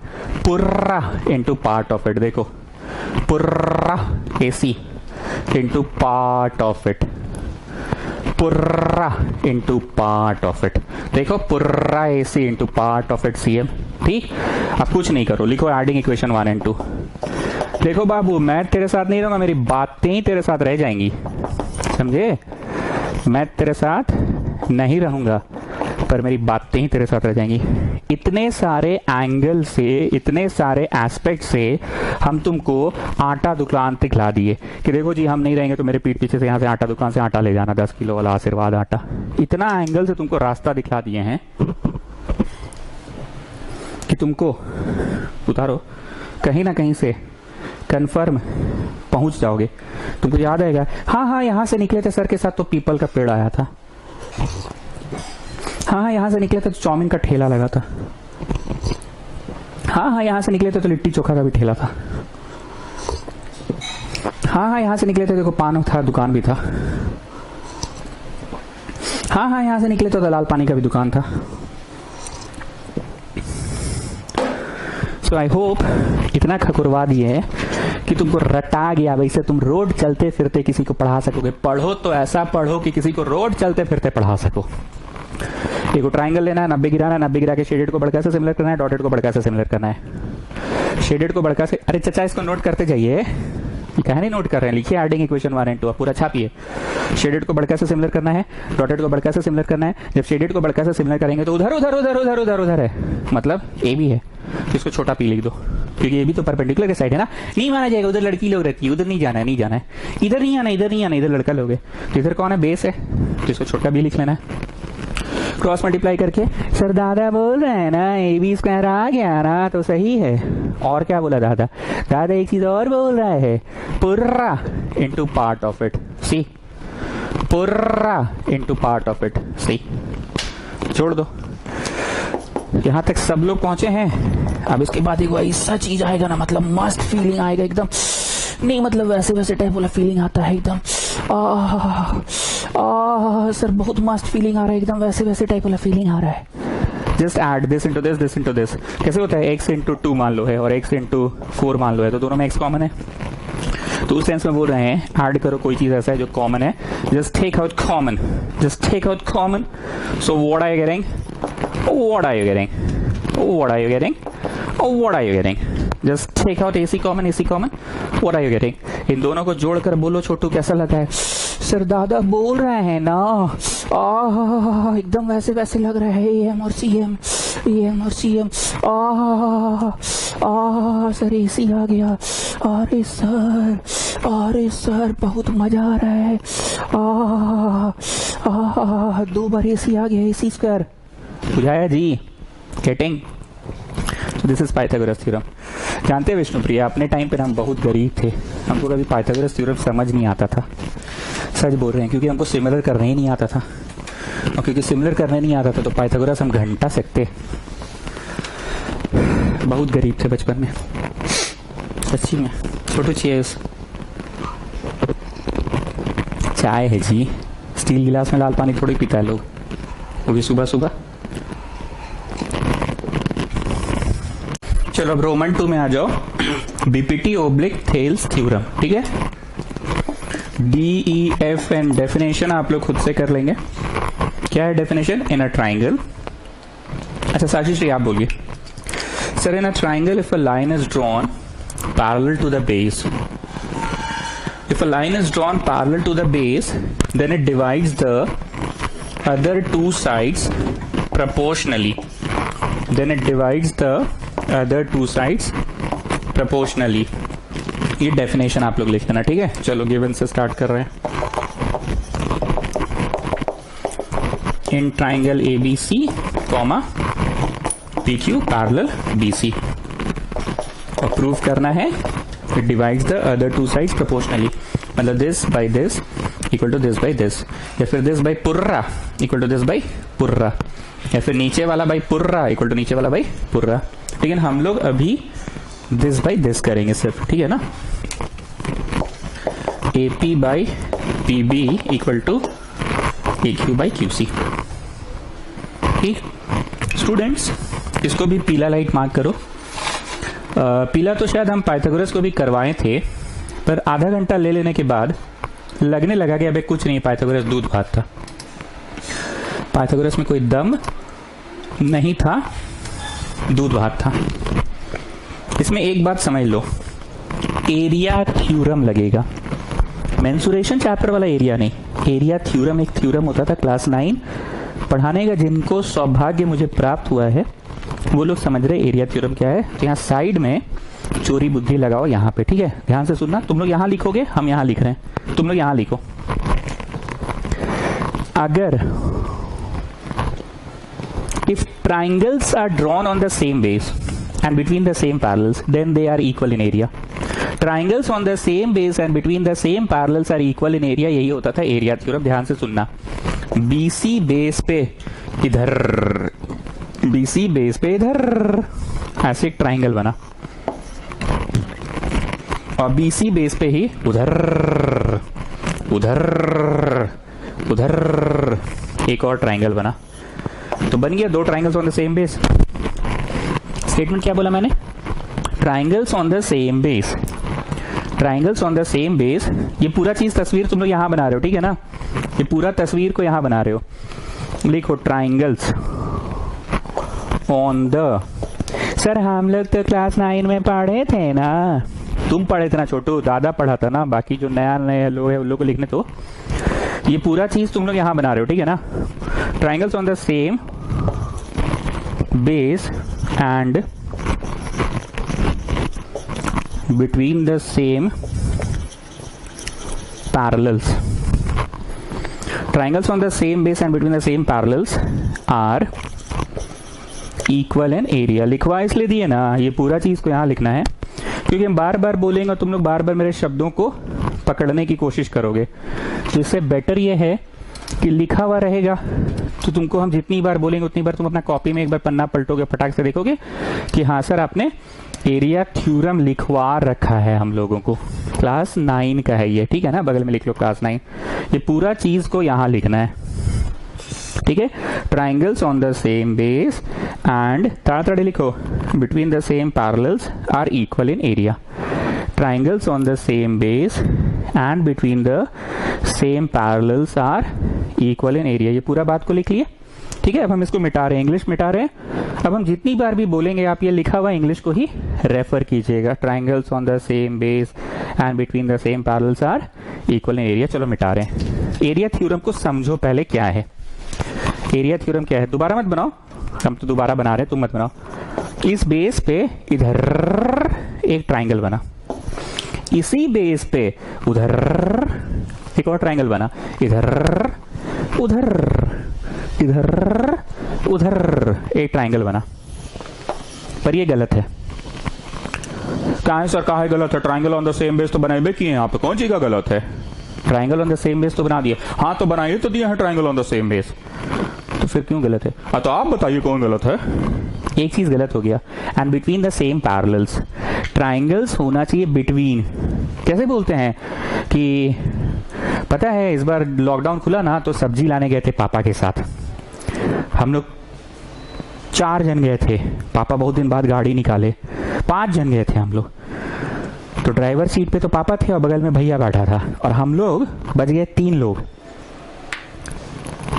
पूरा इंटू पार्ट ऑफ इट। देखो पूरा AC into part of it, पूरा इंटू पार्ट ऑफ इट। देखो पूरा AC into part of it CM। ठीक, अब कुछ नहीं करो, लिखो एडिंग इक्वेशन 1 and 2। देखो बाबू, मैं तेरे साथ नहीं रहूंगा, मेरी बातें ही तेरे साथ रह जाएंगी, समझे? मैं तेरे साथ नहीं रहूंगा पर मेरी बातें ही तेरे साथ रह जाएंगी। इतने सारे एंगल से, इतने सारे एस्पेक्ट से हम तुमको आटा दुकान दिखला दिए कि देखो जी हम नहीं रहेंगे तो मेरे पीठ पीछे से यहाँ से आटा दुकान से आटा ले जाना, 10 किलो वाला आशीर्वाद आटा। इतना एंगल से तुमको रास्ता दिखला दिए हैं कि तुमको उतारो कहीं ना कहीं से कंफर्म पहुंच जाओगे। तुमको याद आएगा, हाँ यहाँ से निकले थे सर के साथ तो पीपल का पेड़ आया था, हाँ यहाँ से निकले थे तो चाउमीन का ठेला लगा था, हाँ यहाँ से निकले थे तो लिट्टी चोखा का भी ठेला था, हाँ यहाँ से निकले थे देखो पान था, दुकान भी था, हाँ यहाँ से निकले तो दलाल पानी का भी दुकान था। सो आई होप इतना खकुरवा दिए है कि तुमको रटा गया, वैसे तुम रोड चलते फिरते किसी को पढ़ा सकोगे। पढ़ो तो ऐसा पढ़ो कि किसी को रोड चलते फिरते पढ़ा सको। देखो ट्राइंगल लेना है, 90 गिराना है, 90 गिरा के शेडेड को बड़का से सिमिलर करना है, डॉटेड को बड़का से सिमिलर करना है। शेडेड को बड़का से, अरे चचा इसको नोट करते जाइए, कहा नहीं नोट कर रहे हैं, लिखिए एडिंग इक्वेशन 1 and 2, पूरा छापिए। शेडेड को बड़का से सिमिलर करना है, डॉटेड को बड़का से सिमिलर करना है। जब शेडेड को बड़का से सिमिलर करेंगे तो उधर उधर उधर उधर उधर उधर है, मतलब ए भी है, इसको छोटा पी लिख दो क्योंकि ये भी तो परपेंडिकुलर के साइड है ना। नहीं माना जाएगा, उधर लड़की लोग रहती है, उधर नहीं जाना है, नहीं जाना है, इधर नहीं आना, इधर नहीं आना, इधर लड़का लोग है, तो इधर कौन है, बेस है, तो इसको छोटा बी लिख लेना है। क्रॉस मल्टीप्लाई करके, सर दादा बोल रहे हैं ना AB स्क्वायर आ गया ना तो सही है। और क्या बोला दादा? दादा एक चीज और बोल रहा है, पूरा इंटू पार्ट ऑफ इट सी, पूरा इंटू पार्ट ऑफ इट सी। जोड़ दो, यहां तक सब लोग पहुंचे हैं। अब इसके बाद एक ऐसा चीज आएगा ना, मतलब मस्त फीलिंग आएगा एकदम, नहीं मतलब वैसे वैसे टाइप वाला फीलिंग आता है एकदम, सर बहुत मस्त फीलिंग आ रहा है एकदम, वैसे वैसे टाइप वाला फीलिंग आ रहा है। Just add this into this, this into this. कैसे होता है, x इंटू 2 मान लो है और x इंटू 4 मान लो है, तो दोनों में x कॉमन है, तो उस सेंस में बोल रहे हैं ऐड करो कोई चीज ऐसा है जो कॉमन है, just take out common, just take out common. So what are you getting, what are you getting, what are you getting, what are you getting, just take out AC common, AC common, what are you getting. इन दोनों को जोड़कर बोलो छोटू कैसा लगा है? Sir दादा बोल रहे हैं ना, एकदम वैसे वैसे लग रहा है, AM और CM, AM और CM, सर AC आ गया, अरे सर बहुत मजा आ रहा है, 2 बार AC आ गया, AC स्क्वायर बुझाया जी, getting. This is Pythagoras theorem. जानते हैं विष्णुप्रिया, अपने टाइम पे हम बहुत गरीब थे, हमको कभी पाइथागोरस थ्योरम समझ नहीं आता था, सच बोल रहे हैं, क्योंकि हमको सिमिलर करने ही नहीं आता था, और क्योंकि सिमिलर करने नहीं आता था तो पाइथागोरस हम घंटा सकते, बहुत गरीब थे बचपन में, सच्ची में। छोटू चीयर्स, चाय है जी, स्टील गिलास में लाल पानी थोड़ी पीता है लोग, वो भी सुबह सुबह। चलो अब रोमन 2 में आ जाओ, BPT ओब्लिक थेल्स थ्योरम, ठीक है। DEFN डेफिनेशन आप लोग खुद से कर लेंगे। क्या है डेफिनेशन? इन अ ट्राइंगल, अच्छा साजिश आप बोलिए, Sir, in a triangle, if a line is drawn parallel to the base, if a line is drawn parallel to the base, then it divides the other two sides proportionally. Then it divides the other two sides proportionally. ये definition आप लोग लिख लेना, ठीक है। चलो given से start कर रहे हैं। In triangle ABC, comma PQ parallel BC, और प्रूव करना है it divides the other two sides proportionally, मतलब this by this equal to this by this, या फिर दिस बाय पुर्रा इक्वल टू दिस बाय पुर्रा, या फिर नीचे वाला बाय पुर्रा इक्वल टू नीचे वाला बाय पुर्रा। लेकिन हम लोग अभी दिस बाय दिस करेंगे सिर्फ, ठीक है ना। AP by PB equal to AQ by QC। ठीक स्टूडेंट्स, इसको भी पीला लाइट मार्क करो। पीला तो शायद हम पाइथागोरस को भी करवाए थे, पर आधा घंटा ले लेने के बाद लगने लगा कि अबे कुछ नहीं, पाइथागोरस दूध भात था। पाइथागोरस में कोई दम नहीं था, दूध भात था। इसमें एक बात समझ लो, एरिया थ्योरम लगेगा, मेंसुरेशन चैप्टर वाला एरिया नहीं, एरिया थ्योरम। एक थ्योरम होता था क्लास 9 पढ़ाने का, जिनको सौभाग्य मुझे प्राप्त हुआ है वो लोग समझ रहे एरिया थ्योरम क्या है। तो यहाँ साइड में चोरी बुद्धि लगाओ यहाँ पे, ठीक है। ध्यान से सुनना, तुम लोग यहाँ लिखोगे, हम यहाँ लिख रहे हैं, तुम लोग यहाँ लिखो। अगर if triangles are drawn on the same base and between the same parallels, then they are equal in area. Triangles on the same base and between the same parallels are equal in area, यही होता था area theorem. ध्यान से सुनना, BC base पे इधर, BC base पे इधर ऐसे एक ट्राइंगल बना, और BC बेस पे ही उधर उधर उधर एक और ट्राइंगल बना, तो बन गया 2 triangles on the same base. Statement क्या बोला मैंने? Triangles on the same base, triangles on the same base. ये पूरा चीज तस्वीर तुम लोग यहां बना रहे हो, ठीक है ना। ये पूरा तस्वीर को यहां बना रहे हो, लिखो ट्राइंगल्स ऑन द। सर हम लोग तो क्लास 9 में पढ़े थे ना। तुम पढ़े थे ना छोटू, दादा पढ़ा था ना, बाकी जो नया नए लोग है उन लोग को लिखने। तो ये पूरा चीज तुम लोग यहां बना रहे हो, ठीक है ना। Triangles on the same base and between the same parallels. Triangles on the same base and between the same parallels are equal in area। लिखवा इसलिए दिए ना, ये पूरा चीज को यहाँ लिखना है, क्योंकि हम बार बार बोलेंगे और तुम लोग बार बार मेरे शब्दों को पकड़ने की कोशिश करोगे। तो इससे बेटर ये है कि लिखा हुआ रहेगा, तो तुमको हम जितनी बार बोलेंगे उतनी बार तुम अपना कॉपी में एक बार पन्ना पलटोगे, फटाक से देखोगे कि हाँ सर आपने एरिया थ्योरम लिखवा रखा है हम लोगों को। क्लास 9 का है ये, ठीक है ना, बगल में लिख लो क्लास 9। ये पूरा चीज को यहाँ लिखना है, ठीक है। Triangles on the same base and ताड़ाताड़ी लिखो, between the same parallels are equal in area. Triangles on the same base and between the same parallels are equal in area. ये पूरा बात को लिख लिए, ठीक है। अब हम इसको मिटा रहे हैं, इंग्लिश मिटा रहे हैं। अब हम जितनी बार भी बोलेंगे आप ये लिखा हुआ इंग्लिश को ही रेफर कीजिएगा। Triangles on the same base and between the same parallels are equal in area. चलो मिटा रहे हैं। एरिया थ्योरम को समझो पहले क्या है। एरिया थ्योरम क्या है, दोबारा मत बनाओ, हम तो दोबारा बना रहे हैं, तुम मत बनाओ। इस बेस पे इधर एक ट्राइंगल बना, इसी बेस पे उधर एक और ट्राइंगल बना, इधर उधर इधर उधर एक ट्राइंगल बना, पर ये गलत है। कहाँ है सर, कहाँ है गलत है? Triangle on the same base तो बनाए किए हैं आप, तो कौन सी का गलत है? Triangle on the same base तो बना दिए, हाँ तो बनाइए तो दिया है triangle on the same base, तो फिर क्यों गलत है? हाँ तो आप बताइए कौन गलत है? एक चीज गलत हो गया, and between the same parallels. Triangles होना चाहिए बिटवीन। कैसे बोलते हैं कि पता है इस बार लॉकडाउन खुला ना, तो सब्जी लाने गए थे पापा के साथ। हम लोग 4 जन गए थे, पापा बहुत दिन बाद गाड़ी निकाले, 5 जन गए थे हम लोग। तो ड्राइवर सीट पे तो पापा थे और बगल में भैया बैठा था, और हम लोग बच गए 3 लोग।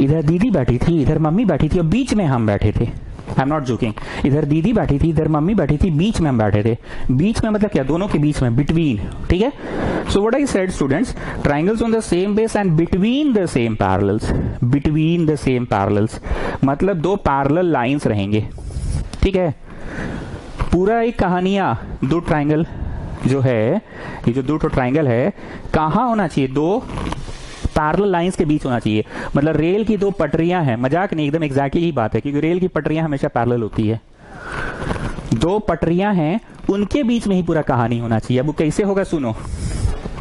इधर दीदी बैठी थी, इधर मम्मी बैठी थी, और बीच में हम बैठे थे। I am not joking. इधर दीदी बैठी थी, इधर मम्मी बैठी थी, बीच में हम बैठे थे। बीच में मतलब क्या, दोनों के बीच में, बिटवीन, ठीक है। सो what I said students, triangles on the same base and between the same parallels. Between the same parallels मतलब दो पैरेलल लाइंस रहेंगे, ठीक है। पूरा एक कहानियां, दो ट्राइंगल जो है, ये जो दो ट्राइंगल है कहाँ होना चाहिए, दो पैरेलल लाइंस के बीच होना चाहिए। मतलब रेल की दो पटरियां हैं, मजाक नहीं, एकदम एग्जैक्टली ही बात है, क्योंकि रेल की पटरियां हमेशा पैरेलल होती है। दो पटरियां हैं, उनके बीच में ही पूरा कहानी होना चाहिए। अब वो कैसे होगा सुनो,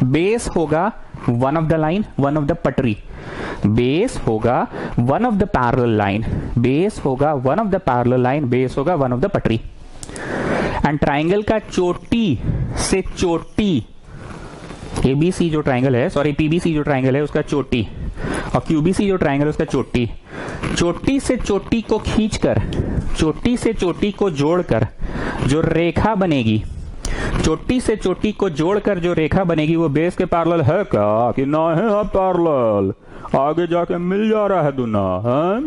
बेस होगा one of the line, one of the पटरी, बेस होगा one of the parallel line, base होगा one of the parallel line, base होगा वन ऑफ द पटरी। एंड ट्राइंगल का चोटी से चोटी, एबीसी जो ट्राइंगल है, सॉरी पीबीसी जो ट्राइंगल है उसका चोटी, और क्यूबीसी जो ट्राइंगल है उसका चोटी, चोटी से चोटी को खींचकर, चोटी से चोटी को जोड़कर जो रेखा बनेगी, चोटी से चोटी को जोड़कर जो रेखा बनेगी वो बेस के पैरेलल है क्या कि ना है पैरेलल, आगे जाके मिल जा रहा है दुना, है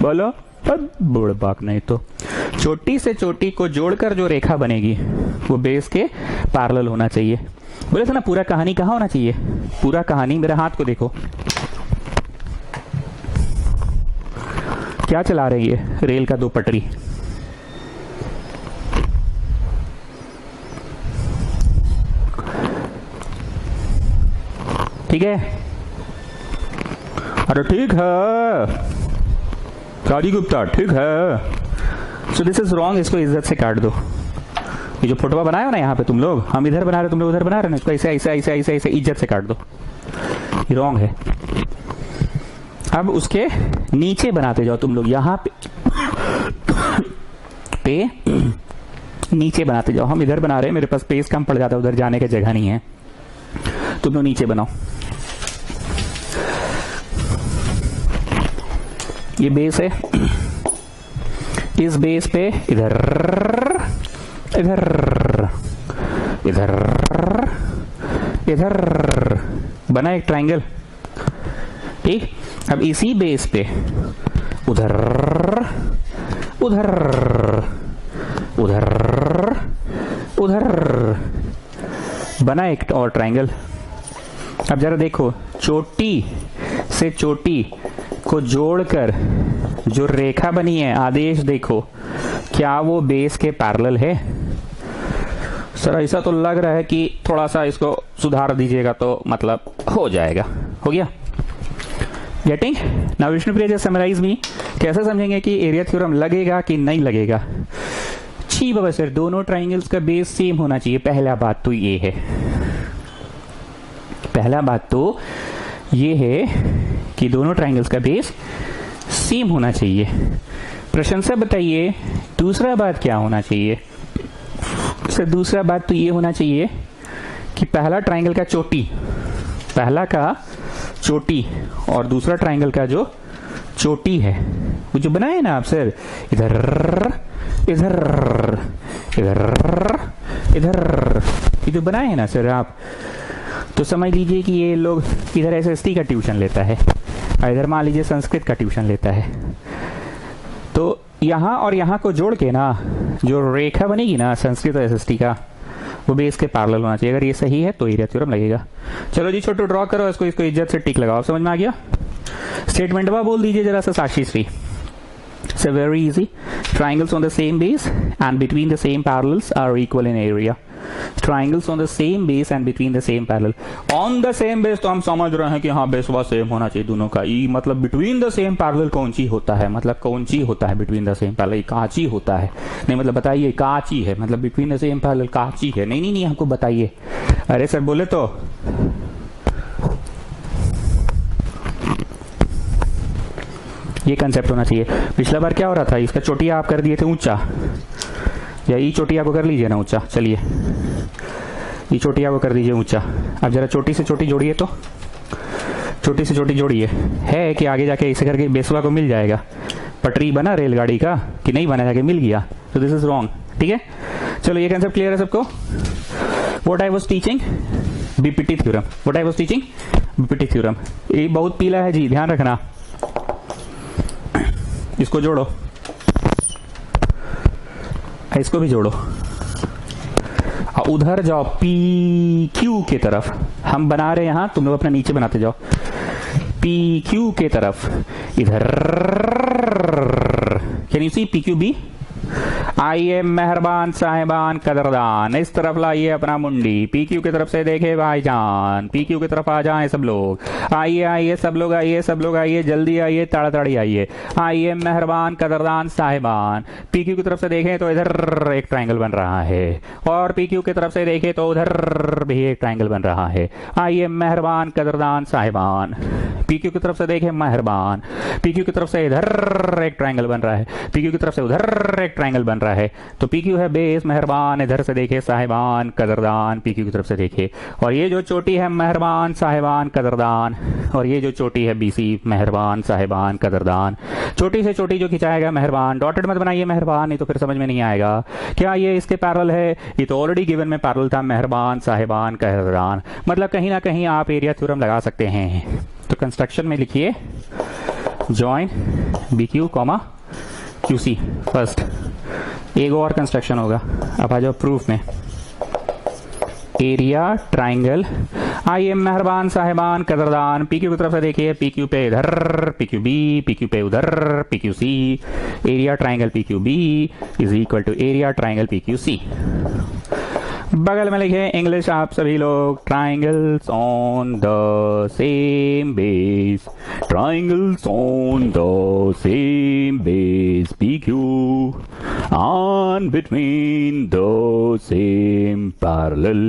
बोला बुड़बाक नहीं। तो चोटी से चोटी को जोड़कर जो रेखा बनेगी वो बेस के पैरेलल होना चाहिए। बोले थे ना पूरा कहानी कहाँ होना चाहिए, पूरा कहानी, मेरे हाथ को देखो, क्या चला रही है, रेल का दो पटरी, ठीक है। अरे ठीक है काजी गुप्ता, ठीक है। सो दिस इज रॉन्ग, इसको इज्जत से काट दो। ये जो फोटोवा बनाया हो ना यहाँ पे तुम लोग, हम इधर बना रहे, तुम लोग उधर बना रहे ना, इसको ऐसे ऐसे ऐसे ऐसे ऐसे इज्जत से काट दो, ये रॉन्ग है। अब उसके नीचे बनाते जाओ तुम लोग, यहाँ पे नीचे बनाते जाओ। हम इधर बना रहे हैं, मेरे पास स्पेस कम पड़ जाता है, उधर जाने की जगह नहीं है, तुम लोग नीचे बनाओ। ये बेस है, इस बेस पे इधर इधर इधर इधर बना एक ट्राइंगल, ठीक। अब इसी बेस पे उधर उधर उधर उधर बना एक और ट्राइंगल। अब जरा देखो, चोटी से चोटी को जोड़कर जो रेखा बनी है, आदेश देखो, क्या वो बेस के पैरेलल है? सर ऐसा तो लग रहा है कि थोड़ा सा इसको सुधार दीजिएगा तो मतलब हो जाएगा। हो गया? Getting? Now Vishnupriya just summarise me, कैसे समझेंगे कि एरिया थ्योरम लगेगा कि नहीं लगेगा? छी बाबा सर, दोनों ट्राइंगल्स का बेस सेम होना चाहिए। पहला बात तो ये है, पहला बात तो ये है कि दोनों ट्राइंगल्स का बेस सेम होना चाहिए। प्रशंसा बताइए दूसरा बात क्या होना चाहिए? सर दूसरा बात तो ये होना चाहिए कि पहला ट्राइंगल का चोटी, पहला का चोटी और दूसरा ट्राइंगल का जो चोटी है वो जो बनाए ना आप सर, इधर इधर इधर इधर, ये जो बनाए हैं ना सर आप, तो समझ लीजिए कि ये लोग इधर एसएसटी का ट्यूशन लेता है और इधर मान लीजिए संस्कृत का ट्यूशन लेता है। तो यहाँ और यहाँ को जोड़ के ना जो रेखा बनेगी ना संस्कृत और एसएसटी का, वो बेस के पैरेलल होना चाहिए। अगर ये सही है तो एरिया थ्योरम लगेगा। चलो जी छोटू ड्रॉ करो इसको, इसको इज्जत से टिक लगाओ। समझ में आ गया? स्टेटमेंट बोल दीजिए जरा सा साक्षी Shri. So very easy. Triangles on the same base and between the same parallels are equal in area. Triangles on the same base and between the same parallel. On the same base तो हम समझ रहे हैं कि हाँ base वा same होना चाहिए दोनों का। ई मतलब between the same parallel कौन सी होता है? मतलब कौन सी होता है between the same parallel? काची होता है? नहीं मतलब बताइए, काची है मतलब between the same parallel काची है? नहीं नहीं नहीं हमको बताइए। अरे सर बोले तो ये कंसेप्ट होना चाहिए। पिछला बार क्या हो रहा था, इसका चोटिया आप कर दिए थे ऊंचा, या ई चोटिया को कर लीजिए ना ऊंचा। चलिए ई चोटिया को कर दीजिए ऊंचा। अब जरा चोटी से चोटी जोड़िए, तो चोटी से चोटी जोड़िए। है कि आगे जाके ऐसे करके बेसवा को मिल जाएगा? पटरी बना रेलगाड़ी का कि नहीं बना, जाके मिल गया, तो दिस इज रॉन्ग। ठीक है, चलो ये कंसेप्ट क्लियर है सबको? What I was teaching? BPT theorem. What I was teaching? BPT theorem. ये बहुत पीला है जी, ध्यान रखना। इसको जोड़ो। इसको भी जोड़ो, उधर जाओ पी क्यू के तरफ, हम बना रहे हैं यहां, तुम लोग अपना नीचे बनाते जाओ, पी क्यू के तरफ इधर, can you see P Q B? आइए मेहरबान साहिबान कदरदान, इस तरफ लाइए अपना मुंडी, पी क्यू की तरफ से देखे भाईजान, पी क्यू की तरफ आ जाएं सब लोग, आइए आइए सब लोग आइए, सब लोग आइए, जल्दी आइए, ताड़ाताड़ी आइए, आइए मेहरबान कदरदान साहिबान, पी क्यू की तरफ से देखें तो इधर एक ट्राइंगल बन रहा है, और पी क्यू की तरफ से देखें तो उधर भी एक ट्राइंगल बन रहा है। आइए मेहरबान कदरदान साहिबान, पी क्यू की तरफ से देखें मेहरबान, पी क्यू की तरफ से इधर एक ट्राइंगल बन रहा है, पी क्यू की तरफ से उधर एक ट्राइंगल बन रहा है, तो पी क्यू है बेस मेहरबान, इधर से देखे साहिबान कदरदान, पी क्यू की तरफ से देखे, और ये जो चोटी है मेहरबान साहिबान कदरदान, और ये जो चोटी है बीसी मेहरबान साहिबान कदरदान, छोटी से छोटी जो खिंचाएगा मेहरबान, डॉटेड मत बनाइए मेहरबान, नहीं तो फिर समझ में नहीं आएगा। क्या ये इसके पैरेलल है? ये तो ऑलरेडी गिवन में पैरेलल था, मेहरबान साहिबान कदरदान, मतलब कहीं ना कहीं आप एरिया थ्योरम लगा सकते हैं। तो कंस्ट्रक्शन में लिखिए join B Q comma Q C first, एक और कंस्ट्रक्शन होगा। अब आ जाओ प्रूफ में, एरिया ट्राइंगल, आइए मेहरबान साहिबान कदरदान, पी क्यू की तरफ से देखिए, पी क्यू पे इधर, P Q B, P Q पे उधर, P Q C, area triangle P Q B is equal to area triangle P Q C. बगल में लिखे इंग्लिश आप सभी लोग, triangles on the same base, triangles on the same base P Q and between the same parallel,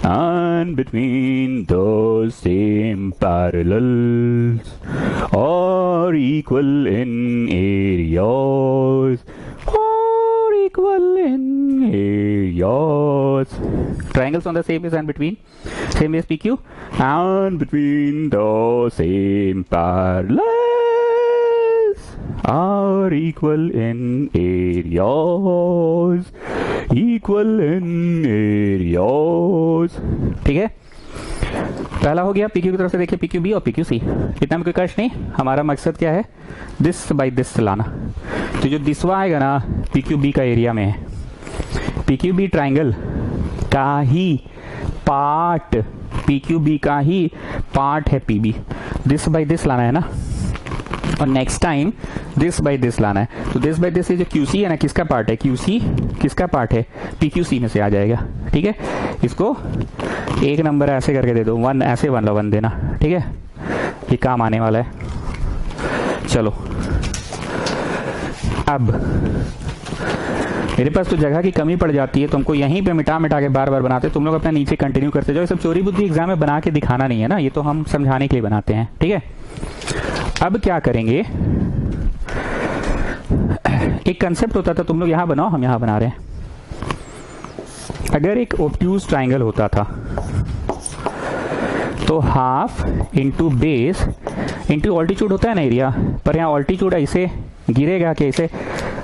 and between the same parallels are equal in areas, are equal in areas. Triangles on the same base and between same base PQ and between the same parallels are equal in areas, equal in areas। ठीक है, पहला हो गया, PQ की तरफ से देखिए PQB और PQC, इतना में कोई कष्ट नहीं। हमारा मकसद क्या है? दिस बाई दिस लाना। तो जो दिसवा आएगा ना PQB का एरिया में है, PQB ट्राइंगल का ही पार्ट, PQB का ही पार्ट है PB, दिस बाई दिस लाना है ना, और next time this by this लाना है। तो दिस बाई दिस जो QC है ना, किसका पार्ट है? QC किसका पार्ट है? PQC में से आ जाएगा। ठीक है, इसको एक नंबर ऐसे करके दे दो, 1 ऐसे 1 देना। ठीक है, ये काम आने वाला है। चलो अब मेरे पास तो जगह की कमी पड़ जाती है, तुमको यहीं पे मिटा मिटा के बार बार बनाते, तुम लोग अपना नीचे कंटिन्यू करते जाओ। ये सब चोरी बुद्धि एग्जाम में बना के दिखाना नहीं है ना, ये तो हम समझाने के लिए बनाते हैं। ठीक है, अब क्या करेंगे, एक कंसेप्ट होता था, तुम लोग यहां बनाओ, हम यहां बना रहे हैं। अगर एक ऑब्ट्यूज ट्राइंगल होता था तो half into base into altitude होता है ना एरिया, पर यहाँ ऑल्टीट्यूड ऐसे गिरेगा कि ऐसे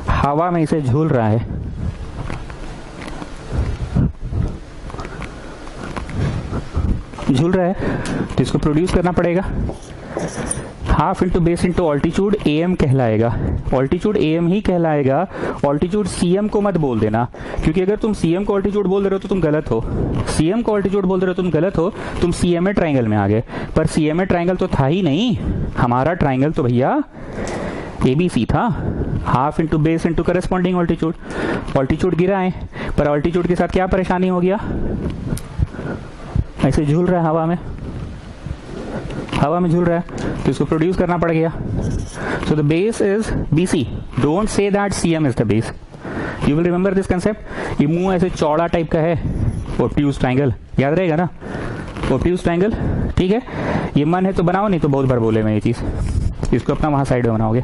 हवा में इसे झूल रहा है, झूल रहा है, तो इसको प्रोड्यूस करना पड़ेगा। Half into base into altitude AM कहलाएगा, ऑल्टीट्यूड AM ही कहलाएगा। ऑल्टीट्यूड CM को मत बोल देना, क्योंकि अगर तुम CM को ऑल्टीट्यूड बोल दे रहे हो तो तुम गलत हो, CM को ऑल्टीट्यूड बोल दे रहे हो तुम गलत हो, तुम CMA ट्राइंगल में आ गए। पर CMA ट्राइंगल तो था ही नहीं, हमारा ट्राइंगल तो भैया ABC था। Half into base into corresponding altitude, altitude गिरा है, पर ऑल्टीट्यूड के साथ क्या परेशानी हो गया? ऐसे झूल रहा है हवा में, हवा में झूल रहा है, तो इसको प्रोड्यूस करना पड़ गया। So the base is BC, don't say that CM is the base, you will remember this concept. ये मुंह ऐसे चौड़ा टाइप का है, ऑब्ट्यूज ट्राइंगल, याद रहेगा ना, ऑब्ट्यूज ट्राइंगल। ठीक है, ये मन है तो बनाओ, नहीं तो बहुत बार बोले मैं ये चीज, इसको अपना वहां साइड में बनाओगे।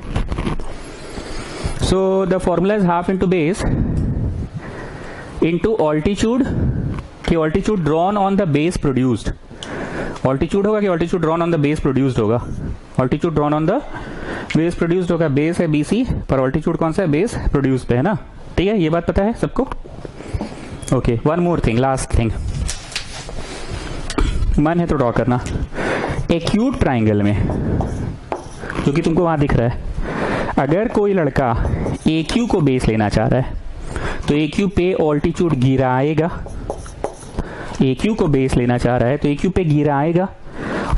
So the formula is half into base into altitude, कि altitude drawn on the base produced, altitude होगा कि altitude drawn on the base produced होगा, altitude drawn on the base produced होगा। बेस है BC, पर altitude कौन सा है? बेस प्रोड्यूस्ड पे है ना। ठीक है, ये बात पता है सबको? Okay, one more thing, last thing, मन है तो ड्रॉ करना। एक्यूट ट्राइंगल में, जो कि तुमको वहां दिख रहा है, अगर कोई लड़का AQ को बेस लेना चाह रहा है, तो ए क्यू पे ऑल्टीट्यूड गिराएगा, ए क्यू को बेस लेना चाह रहा है तो ए क्यू पे गिराएगा।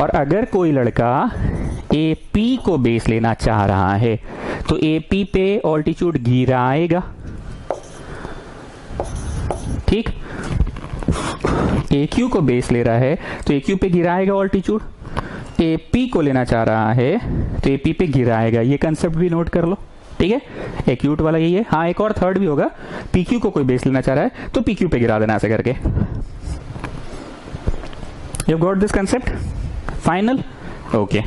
और अगर कोई लड़का ए पी को बेस लेना चाह रहा है तो ए पी पे ऑल्टीट्यूड गिराएगा, ठीक। ए क्यू को बेस ले रहा है तो ए क्यू पे गिराएगा ऑल्टीट्यूड, ए पी को लेना चाह रहा है तो ए पी पे गिराएगा। ये कंसेप्ट भी नोट कर लो, ठीक है। एक्यूट वाला यही है। हाँ, एक और थर्ड भी होगा, पी क्यू को कोई बेस लेना चाह रहा है तो पी क्यू पे गिरा देना ऐसे करके। You got this concept? Final? Okay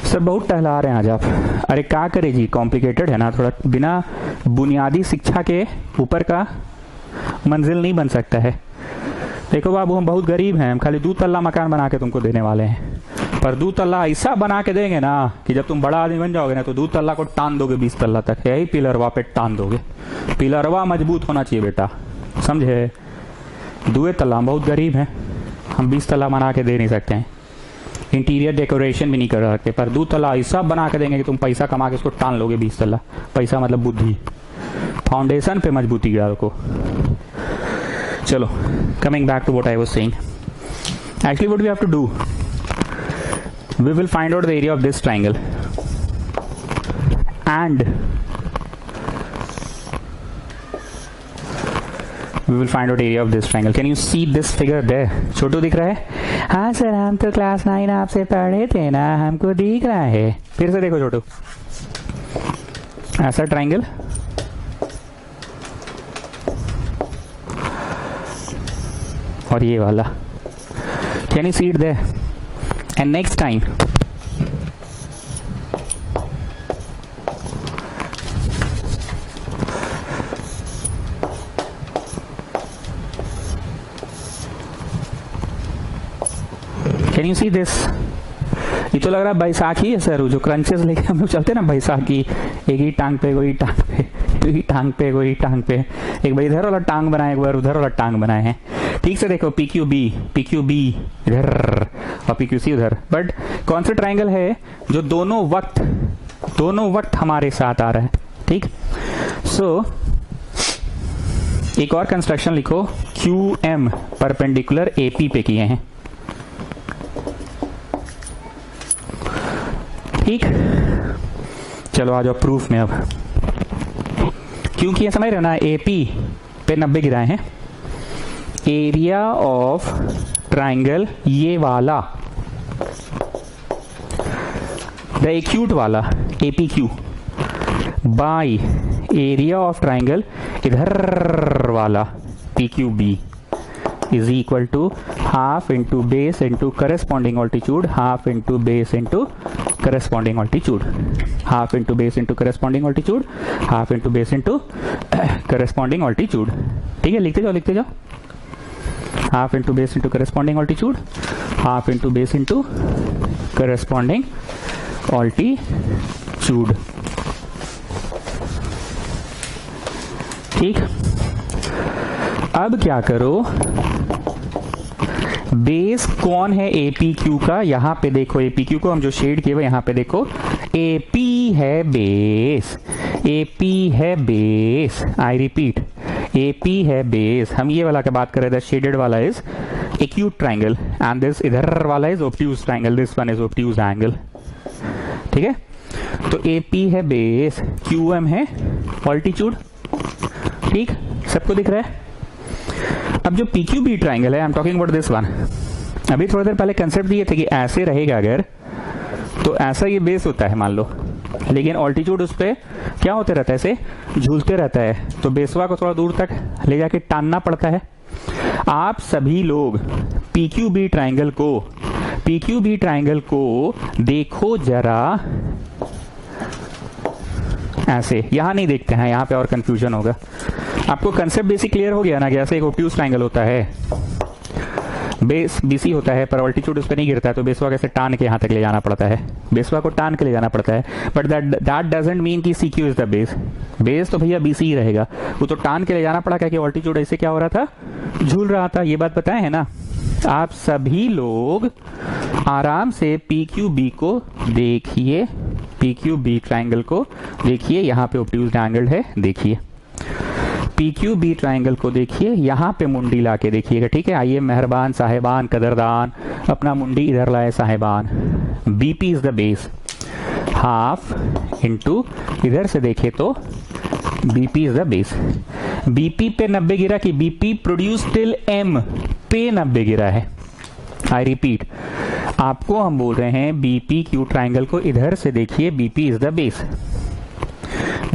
sir, बहुत टहला रहे हैं आज आप। अरे क्या करे जी, कॉम्प्लिकेटेड है ना थोड़ा, बिना बुनियादी शिक्षा के ऊपर का मंजिल नहीं बन सकता है। देखो बाबू, हम बहुत गरीब हैं, हम खाली 2 तल्ला मकान बना के तुमको देने वाले हैं, पर 2 तल्ला ऐसा बना के देंगे ना कि जब तुम बड़ा आदमी बन जाओगे ना तो 2 तल्ला को टान दोगे 20 तल्ला तक, यही पिलरवा पे टान दोगे। पिलरवा मजबूत होना चाहिए बेटा, समझे। 2 तल्ला, हम बहुत गरीब हैं, हम 20 तल्ला बना के दे नहीं सकते हैं, इंटीरियर डेकोरेशन भी नहीं कर सकते, पर 2 तल्ला ऐसा बना के देंगे कि तुम पैसा कमा के उसको टान लोगे 20 तल्ला। पैसा मतलब बुद्धि, फाउंडेशन पे मजबूती गिरा को। चलो, coming back to what I was saying. Actually, what we have to do, we will find out the area of this triangle, and we will find out area of this triangle. Can you see this figure there? छोटू दिख रहा है? हाँ sir, हम तो class 9 आपसे पढ़े थे ना, हमको दिख रहा है। फिर से देखो छोटू, ऐसा ट्राइंगल, और ये वाला। Can you see it there? And next time, can you see this? ये तो लग रहा है बैसाखी है सर, जो क्रंचेस लेके हम लोग चलते हैं ना, बैसाखी, एक ही टांग पे कोई टांग पे, एक ही टांग पे कोई टांग पे, एक बार इधर वाला टांग बनाए, एक बार उधर वाला टांग बनाए हैं। ठीक से देखो, पी क्यू बी इधर और पी क्यू सी उधर। बट कौन सा ट्राइंगल है जो दोनों वक्त हमारे साथ आ रहा है, ठीक। सो एक और कंस्ट्रक्शन लिखो, Q M perpendicular A P पे किए हैं, ठीक। चलो आ जाओ प्रूफ में। अब क्योंकि ये समझ रहे हो ना, ए पी पे 90 गिराए हैं। एरिया ऑफ ट्राइंगल ये वाला, द एक्यूट वाला A P Q, by area of triangle इधर वाला P Q B is equal to half into base into corresponding altitude, half into base into corresponding altitude, half into base into corresponding altitude, half into base into corresponding altitude। ठीक है, लिखते जाओ, half into base into corresponding altitude, half into base into corresponding altitude, ठीक। अब क्या करो, base कौन है ए पी क्यू का, यहां पे देखो, ए पी क्यू को हम जो शेड किए हुए यहां पे देखो, ए पी है बेस, ए पी है base, I repeat, A P है बेस। हम ये वाला की बात कर रहे थे, शेडेड वाला is acute triangle and this इधर वाला is obtuse triangle, this one is obtuse angle, ठीक है। तो ए पी है बेस, क्यू एम है ऑल्टीट्यूड, ठीक, सबको दिख रहा है। अब जो PQB ट्राइंगल है, I am talking about this one, अभी थोड़ी देर पहले कंसेप्ट दिए थे कि ऐसे रहेगा अगर, तो ऐसा ये बेस होता है मान लो, लेकिन ऑल्टीट्यूड उस पर क्या होते रहता है, ऐसे झूलते रहता है, तो बेसवा को थोड़ा दूर तक ले जाके टानना पड़ता है। आप सभी लोग PQB ट्राइंगल को देखो जरा, ऐसे, यहां नहीं देखते हैं, यहां पे और कंफ्यूजन होगा। आपको कंसेप्ट बेसिक क्लियर हो गया ना, कि ऐसे एक ऑब्ट्यूज ट्राइंगल होता है, बेस BC होता है, पर ऑल्टीट्यूड उस पर नहीं गिरता है, तो बेसवा कैसे टान के यहां तक ले जाना पड़ता है, बेसवा को टान के ले जाना पड़ता है। बट दैट डजंट मीन कि CQ इज द बेस तो भैया BC ही रहेगा, वो तो टान के ले जाना पड़ा, क्योंकि ऑल्टीट्यूड ऐसे क्या हो रहा था, झूल रहा था। ये बात बताए है ना। आप सभी लोग आराम से PQB को देखिए, PQB ट्राइंगल को देखिए, यहाँ पे ऑब्ट्यूज एंगल है, देखिए, पी क्यू बी ट्राइंगल को देखिए, यहां पे मुंडी ला के देखिएगा, ठीक है। आइए मेहरबान, साहेबान, कदरदान, अपना मुंडी इधर लाए साहेबान। BP is the base, half into, इधर से देखे तो BP is the base. BP पे 90 गिरा कि बीपी प्रोड्यूस टिल एम पे 90 गिरा है। आई रिपीट, आपको हम बोल रहे हैं बीपी क्यू ट्राइंगल को इधर से देखिए, BP is the base.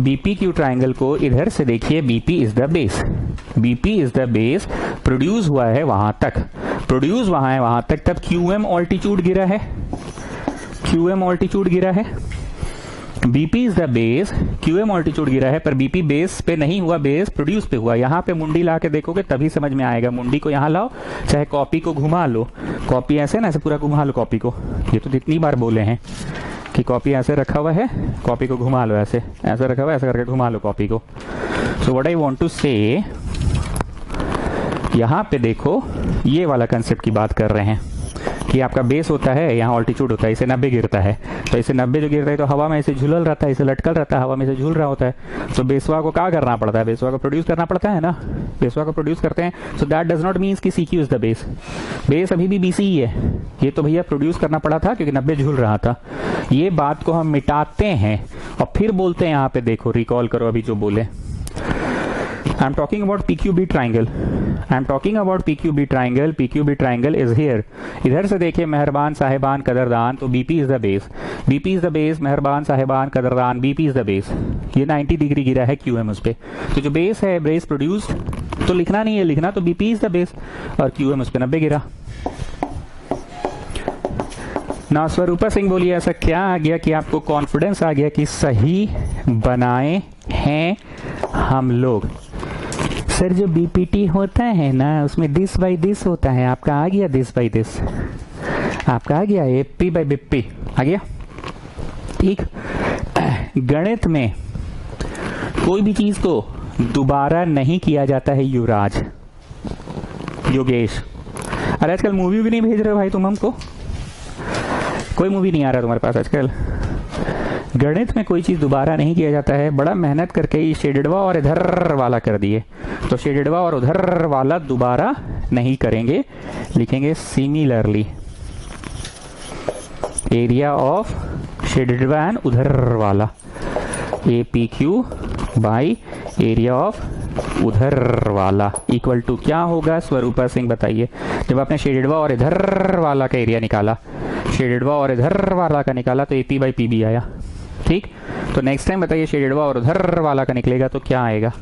BP Q triangle को इधर से देखिए, BP is the base. BP is the base, produce हुआ है वहां तक, प्रोड्यूस वहां है वहां तक, तब क्यूएम ऑल्टीट्यूड गिरा है, क्यूएम ऑल्टीट्यूड गिरा है। BP is the base, QM altitude गिरा है, पर बीपी बेस पे नहीं हुआ, बेस प्रोड्यूस पे हुआ। यहाँ पे मुंडी ला के देखोगे तभी समझ में आएगा। मुंडी को यहाँ लाओ, चाहे कॉपी को घुमा लो, कॉपी ऐसे ना, ऐसे पूरा घुमा लो कॉपी को। ये तो जितनी बार बोले हैं कि कॉपी ऐसे रखा हुआ है, कॉपी को घुमा लो, ऐसे ऐसे रखा हुआ है, ऐसे करके घुमा लो कॉपी को। So what I want to say, यहाँ पे देखो ये वाला कंसेप्ट की बात कर रहे हैं कि आपका बेस होता है, यहाँ ऑल्टीट्यूड होता है, इसे 90 गिरता है, तो इसे 90 जो गिरता है तो हवा में इसे झूलल रहता है, इसे लटकल रहता है, हवा में इसे झूल रहा होता है। तो बेसवा को क्या करना पड़ता है, बेसवा को प्रोड्यूस करना पड़ता है ना, बेसवा को प्रोड्यूस करते हैं। So that does not means कि C Q is the base, base अभी भी बीसी ही है। ये तो भैया प्रोड्यूस करना पड़ा था क्योंकि 90 झूल रहा था। ये बात को हम मिटाते हैं और फिर बोलते हैं, यहाँ पे देखो, रिकॉल करो अभी जो बोले। I am talking about PQB triangle. I am talking about PQB triangle. PQB triangle is here. इधर से देखिए मेहरबान, साहेबान, कदरदान, तो BP is the base. BP is the base, मेहरबान, साहेबान, कदरदान, BP is the base. ये 90 डिग्री गिरा है QM उस पे। तो जो बेस है, बेस प्रोड्यूस्ड, तो लिखना नहीं है, लिखना तो BP is the base और QM उस पे 90 गिरा। ना स्वरूपा सिंह बोलिए, ऐसा क्या आ गया कि आपको कॉन्फिडेंस आ गया कि सही बनाए हैं हम लोग? सर जो बीपीटी होता है ना, उसमें दिस बाई दिस होता है, आपका आ गया दिस बाई दिस, आपका आ गया एपी बाई बीपी आ गया, ठीक। गणित में कोई भी चीज को दोबारा नहीं किया जाता है युवराज, योगेश। अरे आजकल मूवी भी नहीं भेज रहे हो भाई तुम हमको, कोई मूवी नहीं आ रहा तुम्हारे पास आजकल। गणित में कोई चीज दोबारा नहीं किया जाता है, बड़ा मेहनत करके ये शेडेडवा और इधर वाला कर दिए, तो शेडेडवा और उधर वाला दोबारा नहीं करेंगे, लिखेंगे सिमिलरली एरिया ऑफ शेडेडवा एंड उधर वाला, A P Q by area of उधर वाला इक्वल टू क्या होगा? स्वरूपा सिंह बताइए, जब आपने शेडेडवा और इधर वाला का एरिया निकाला, शेडेडवा और इधर वाला का निकाला, तो एपी बाई पीबी आया, ठीक। तो नेक्स्ट टाइम बताइए शेडेडवा और उधर वाला का निकलेगा तो क्या आएगा?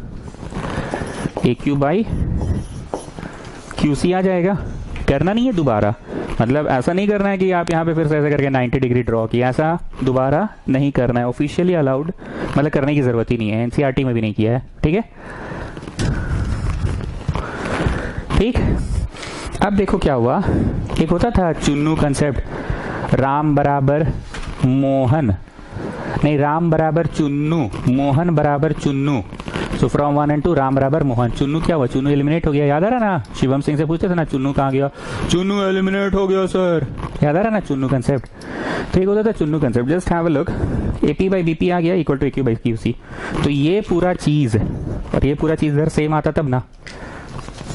ए क्यू बाई क्यू सी आ जाएगा। करना नहीं है दोबारा, मतलब ऐसा नहीं करना है कि आप यहाँ पे फिर से ऐसे करके 90 डिग्री ड्रॉ किया, ऐसा दोबारा नहीं करना है, ऑफिशियली अलाउड, मतलब करने की जरूरत ही नहीं है, एनसीईआरटी में भी नहीं किया है, ठीक है, ठीक। अब देखो क्या हुआ, एक होता था चुन्नू कंसेप्ट, राम बराबर मोहन, नहीं राम बराबर चुन्नू, मोहन बराबर Chunnu, so from 1 and 2 Ram बराबर मोहन। चुन्नू क्या हुआ? चुन्नू एलिमिनेट हो गया, याद आ रहा ना? शिवम सिंह से पूछते थे ना चुन्नू कहाँ गया, चुन्नू एलिमिनेट हो गया सर, याद आ रहा ना चुन्नू कंसेप्ट? तो एक होता था चुन्नू concept, just have a look, AP by BP आ गया equal to A Q by Q C. तो ये पूरा चीज और ये पूरा चीज इधर सेम आता तब ना,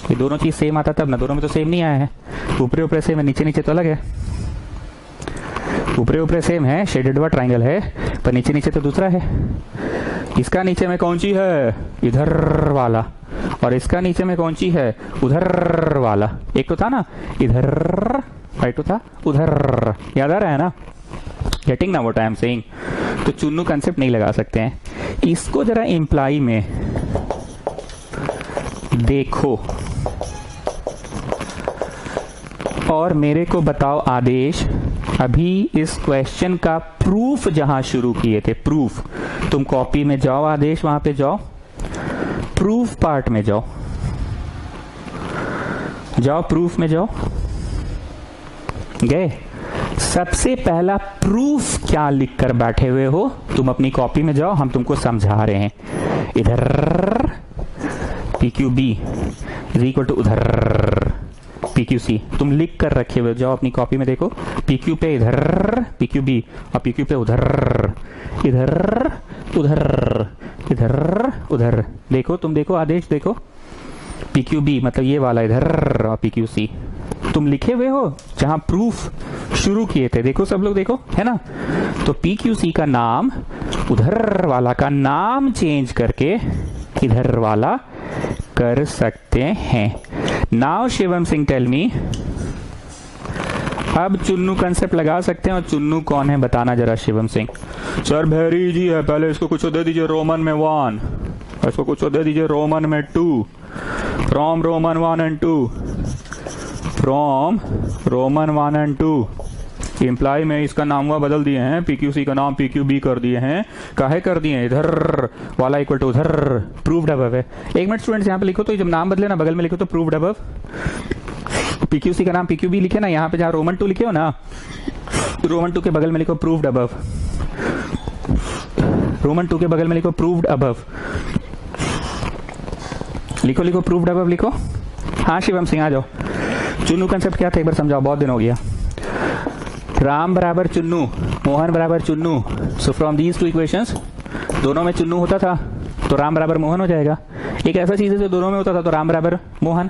ये दोनों चीज सेम आता तब ना, दोनों में तो सेम नहीं आया है, ऊपरे ऊपरे सेम है, नीचे नीचे तो अलग है, ऊपरे ऊपरे सेम है, शेडेडवा ट्राइंगल है, पर नीचे नीचे तो दूसरा है। इसका नीचे में कौन सी है? इधर वाला, और इसका नीचे में कौन सी है? उधर वाला। एक तो था ना इधर, राइट तो था उधर, याद आ रहा है ना? गेटिंग ना व्हाट आई एम सेइंग? तो चुन्नू कंसेप्ट नहीं लगा सकते हैं, इसको जरा इम्प्लाई में देखो और मेरे को बताओ आदेश, अभी इस क्वेश्चन का प्रूफ जहां शुरू किए थे, प्रूफ, तुम कॉपी में जाओ आदेश, वहां पे जाओ, प्रूफ पार्ट में जाओ, जाओ प्रूफ में जाओ, गए? सबसे पहला प्रूफ क्या लिख कर बैठे हुए हो तुम? अपनी कॉपी में जाओ, हम तुमको समझा रहे हैं। इधर P Q B is equal to उधर पी क्यू सी, तुम लिख कर रखे हुए, जाओ अपनी कॉपी में देखो, पी क्यू पे इधर पी क्यू बी और पी क्यू पे उधर, इधर उधर, इधर उधर। देखो तुम देखो आदेश देखो, PQB मतलब ये वाला इधर और PQC तुम लिखे हुए हो जहां प्रूफ शुरू किए थे, देखो सब लोग देखो, है ना। तो PQC का नाम उधर वाला का नाम चेंज करके इधर वाला कर सकते हैं। Now Shivam Singh tell me, अब चुन्नू कंसेप्ट लगा सकते हैं, और चुन्नू कौन है बताना जरा शिवम सिंह। सर भैरी जी है, पहले इसको कुछ दे दीजिए रोमन में 1, इसको कुछ दे दीजिए रोमन में 2, from Roman 1 and 2, from Roman 1 and 2। Imply में इसका नाम हुआ बदल दिए हैं, PQC का नाम PQB कर दिए हैं, काहे कर दिए हैं, इधर वाला इक्वल टू उधर, प्रूव्ड अबव है। एक मिनट स्टूडेंट्स यहाँ पे लिखो, तो जब नाम बदले ना बगल में लिखो तो प्रूव्ड अबव, PQC का नाम PQB लिखे ना, यहाँ पे जहाँ रोमन 2 लिखे हो ना, रोमन 2 के बगल में लिखो प्रूव्ड अबव, रोमन 2 के बगल में लिखो प्रूव्ड अबव, लिखो लिखो प्रूव्ड अबव लिखो। हाँ शिवम सिंह आ जाओ। चुन्नू कंसेप्ट क्या था एक बार समझाओ, बहुत दिन हो गया। राम बराबर चुन्नू, मोहन बराबर Chunnu. So from these two equations दोनों में चुन्नू होता था तो राम बराबर मोहन हो जाएगा। एक ऐसा चीज है जो दोनों में होता था तो राम बराबर मोहन।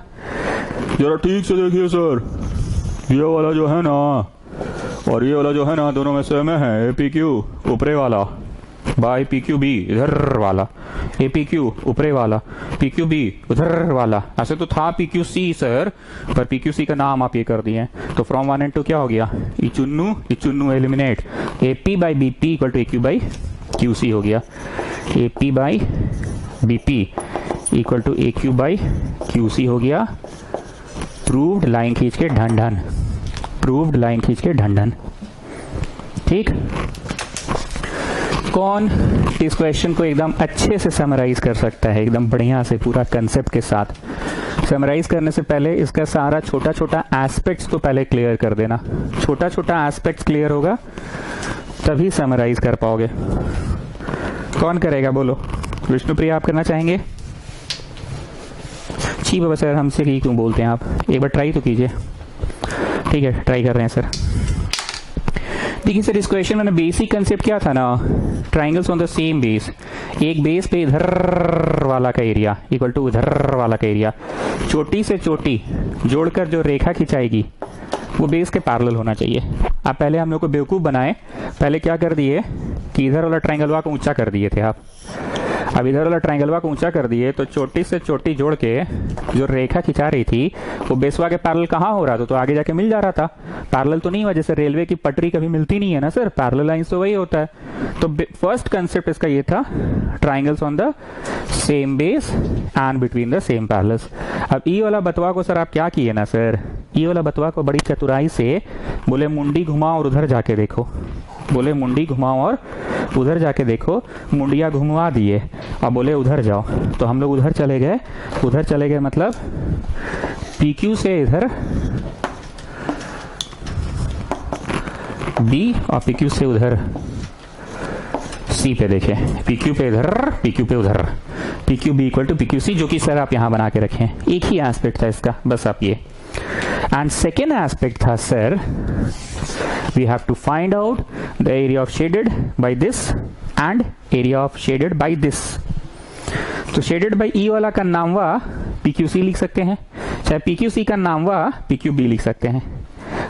जरा ठीक से देखिए सर, ये वाला जो है ना और ये वाला जो है ना दोनों में सेम है। APQ ऊपरे वाला बाय PQB इधर वाला, APQ ऊपरे वाला, PQB उधर वाला। ऐसे तो था PQC सर, पर PQC का नाम आप ये कर दिए। तो फ्रॉम 1 एंड 2 क्या हो गया, ई चुन्नू eliminate, AP by BP equal to AQ by QC हो गया। AP by BP equal to AQ by QC हो गया। प्रूव्ड लाइन खींच के ढन ढन, प्रूव्ड लाइन खींच के ढन ढन। ठीक, कौन इस क्वेश्चन को एकदम अच्छे से समराइज कर सकता है, एकदम बढ़िया से पूरा कंसेप्ट के साथ। समराइज करने से पहले इसका सारा छोटा छोटा एस्पेक्ट्स तो पहले क्लियर कर देना। छोटा छोटा एस्पेक्ट्स क्लियर होगा तभी समराइज कर पाओगे। कौन करेगा बोलो, विष्णुप्रिया आप करना चाहेंगे? जी बाबा सर हमसे ही क्यों बोलते हैं आप, एक बार ट्राई तो कीजिए। ठीक है ट्राई कर रहे हैं सर। देखिए सर इस क्वेश्चन में बेसिक कंसेप्ट क्या था ना, triangles on the same base, एक बेस पे इधर वाला का एरिया इक्वल टू उधर वाला का एरिया, चोटी से चोटी जोड़कर जो रेखा खिंचाएगी वो बेस के पैरेलल होना चाहिए। आप पहले हम लोग को बेवकूफ बनाए, पहले क्या कर दिए कि इधर वाला ट्राइंगलवा को ऊंचा कर दिए थे आप, अब इधर वाला ट्राइंगलवा को ऊंचा कर दिए तो चोटी से चोटी जोड़ के जो रेखा खिंचा रही थी वो बेसवा के पैरेलल कहाँ हो रहा था, तो आगे जाके मिल जा रहा था। पैरेलल तो नहीं हुआ, जैसे रेलवे की पटरी कभी मिलती नहीं है ना सर, पैरेलल लाइंस तो वही होता है। तो फर्स्ट कंसेप्ट इसका ये था, triangles on the same base and between the same parallels. अब ई वाला बतवा को सर आप क्या किए ना सर, ई वाला बतवा को बड़ी चतुराई से बोले मुंडी घुमाओ और उधर जाके देखो, बोले मुंडी घुमाओ और उधर जाके देखो, मुंडिया घुमवा दिए और बोले उधर जाओ। तो हम लोग उधर चले गए, उधर चले गए मतलब PQ से इधर B और PQ से उधर C पे देखे, PQ पे इधर PQ पे उधर, PQB इक्वल टू PQC, जो कि सर आप यहां बना के रखें। एक ही एस्पेक्ट था इसका, बस आप ये। एंड सेकेंड एस्पेक्ट था sir, we have to find out the area of shaded by this and area of shaded by this। तो shaded by E वाला का नाम हुआ PQC लिख सकते हैं, चाहे PQC का नाम हुआ PQB लिख सकते हैं।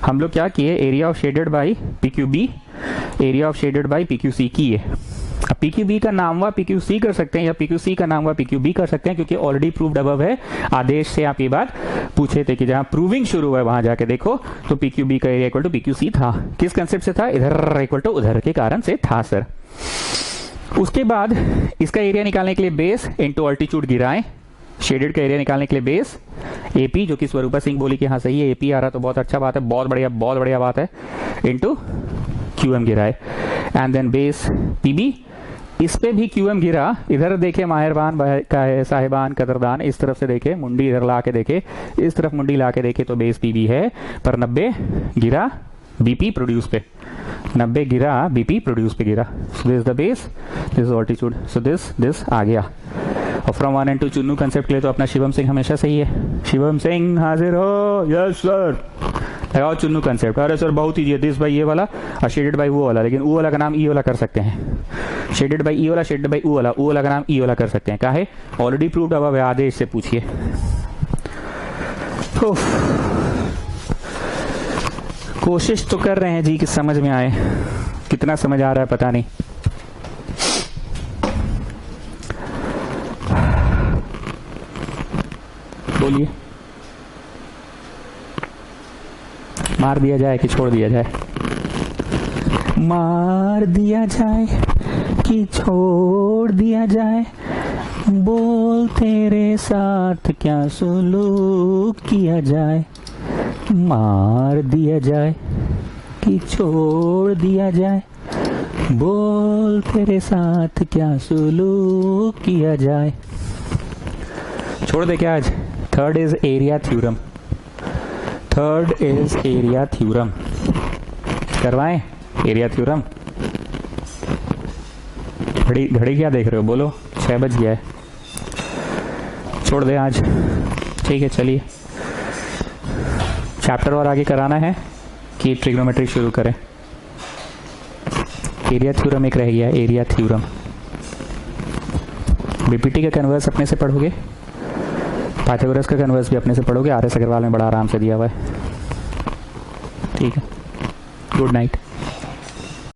हम लोग क्या किए, area of shaded by PQB, area of shaded by PQC किए। अब PQB का नाम हुआ PQC कर सकते हैं या PQC का नाम हुआ PQB कर सकते हैं, क्योंकि ऑलरेडी प्रूव्ड अबव है। आदेश से आप ये बात पूछे थे कि जहां प्रूविंग शुरू हुआ है वहां जाके देखो, तो PQB का एरिया इक्वल टू PQC था। किस कंसेप्ट से था, इधर इक्वल टू उधर के कारण से था सर। उसके बाद इसका एरिया निकालने के लिए बेस इंटू ऑल्टीट्यूड गिराए, शेडेड का एरिया निकालने के लिए बेस AP, जो कि स्वरूपा सिंह बोली कि हाँ सही है AP आ रहा तो बहुत अच्छा बात है, बहुत बढ़िया बात है, इंटू QM गिराए एंड देन बेस PB, इस पे भी QM गिरा। इधर देखे माहिरबान का है, साहिबान कदरदान, इस तरफ से देखे मुंडी इधर ला के देखे, इस तरफ मुंडी ला के देखे तो बेस PB है, पर 90 गिरा BP प्रोड्यूस पे, 90 गिरा BP प्रोड्यूस पे गिरा। So this the base, this altitude, so this आ गया। और फ्रॉम 1 एंड 2 चुन्नू कंसेप्ट के लिए तो अपना शिवम सिंह हमेशा सही है। शिवम सिंह हाजिर हो? Yes sir. लगाओ चुन्नू कंसेप्ट। अरे सर बहुत ईजी है, दिस बाई ये वाला और शेडेड बाई वो वाला, लेकिन वो वाला का नाम ई वाला कर सकते हैं। शेडेड बाई ई वाला, शेडेड बाई वो वाला का नाम ई वाला कर सकते हैं। क्या है? ऑलरेडी प्रूव्ड अब आदेश से पूछिए। कोशिश तो कर रहे हैं जी कि समझ में आए, कितना समझ आ रहा है पता नहीं। बोलिए, मार दिया जाए कि छोड़ दिया जाए? मार दिया जाए कि छोड़ दिया जाए, बोल तेरे साथ क्या सुलूक किया जाए। मार दिया जाए कि छोड़ दिया जाए, बोल तेरे साथ क्या सुलूक किया जाए। छोड़ दे क्या आज? Third is area theorem. Third is area theorem. करवाएं एरिया थ्योरम? घड़ी घड़ी क्या देख रहे हो? बोलो, 6 बज गया है। छोड़ दे आज, ठीक है। चलिए, चैप्टर और आगे कराना है कि ट्रिग्नोमेट्री शुरू करें? एरिया थ्योरम एक रह गया, एरिया थ्योरम। बीपीटी का कन्वर्स अपने से पढ़ोगे, पाइथागोरस का कन्वर्स भी अपने से पढ़ोगे। आर एस अग्रवाल में बड़ा आराम से दिया हुआ है। ठीक है, गुड नाइट।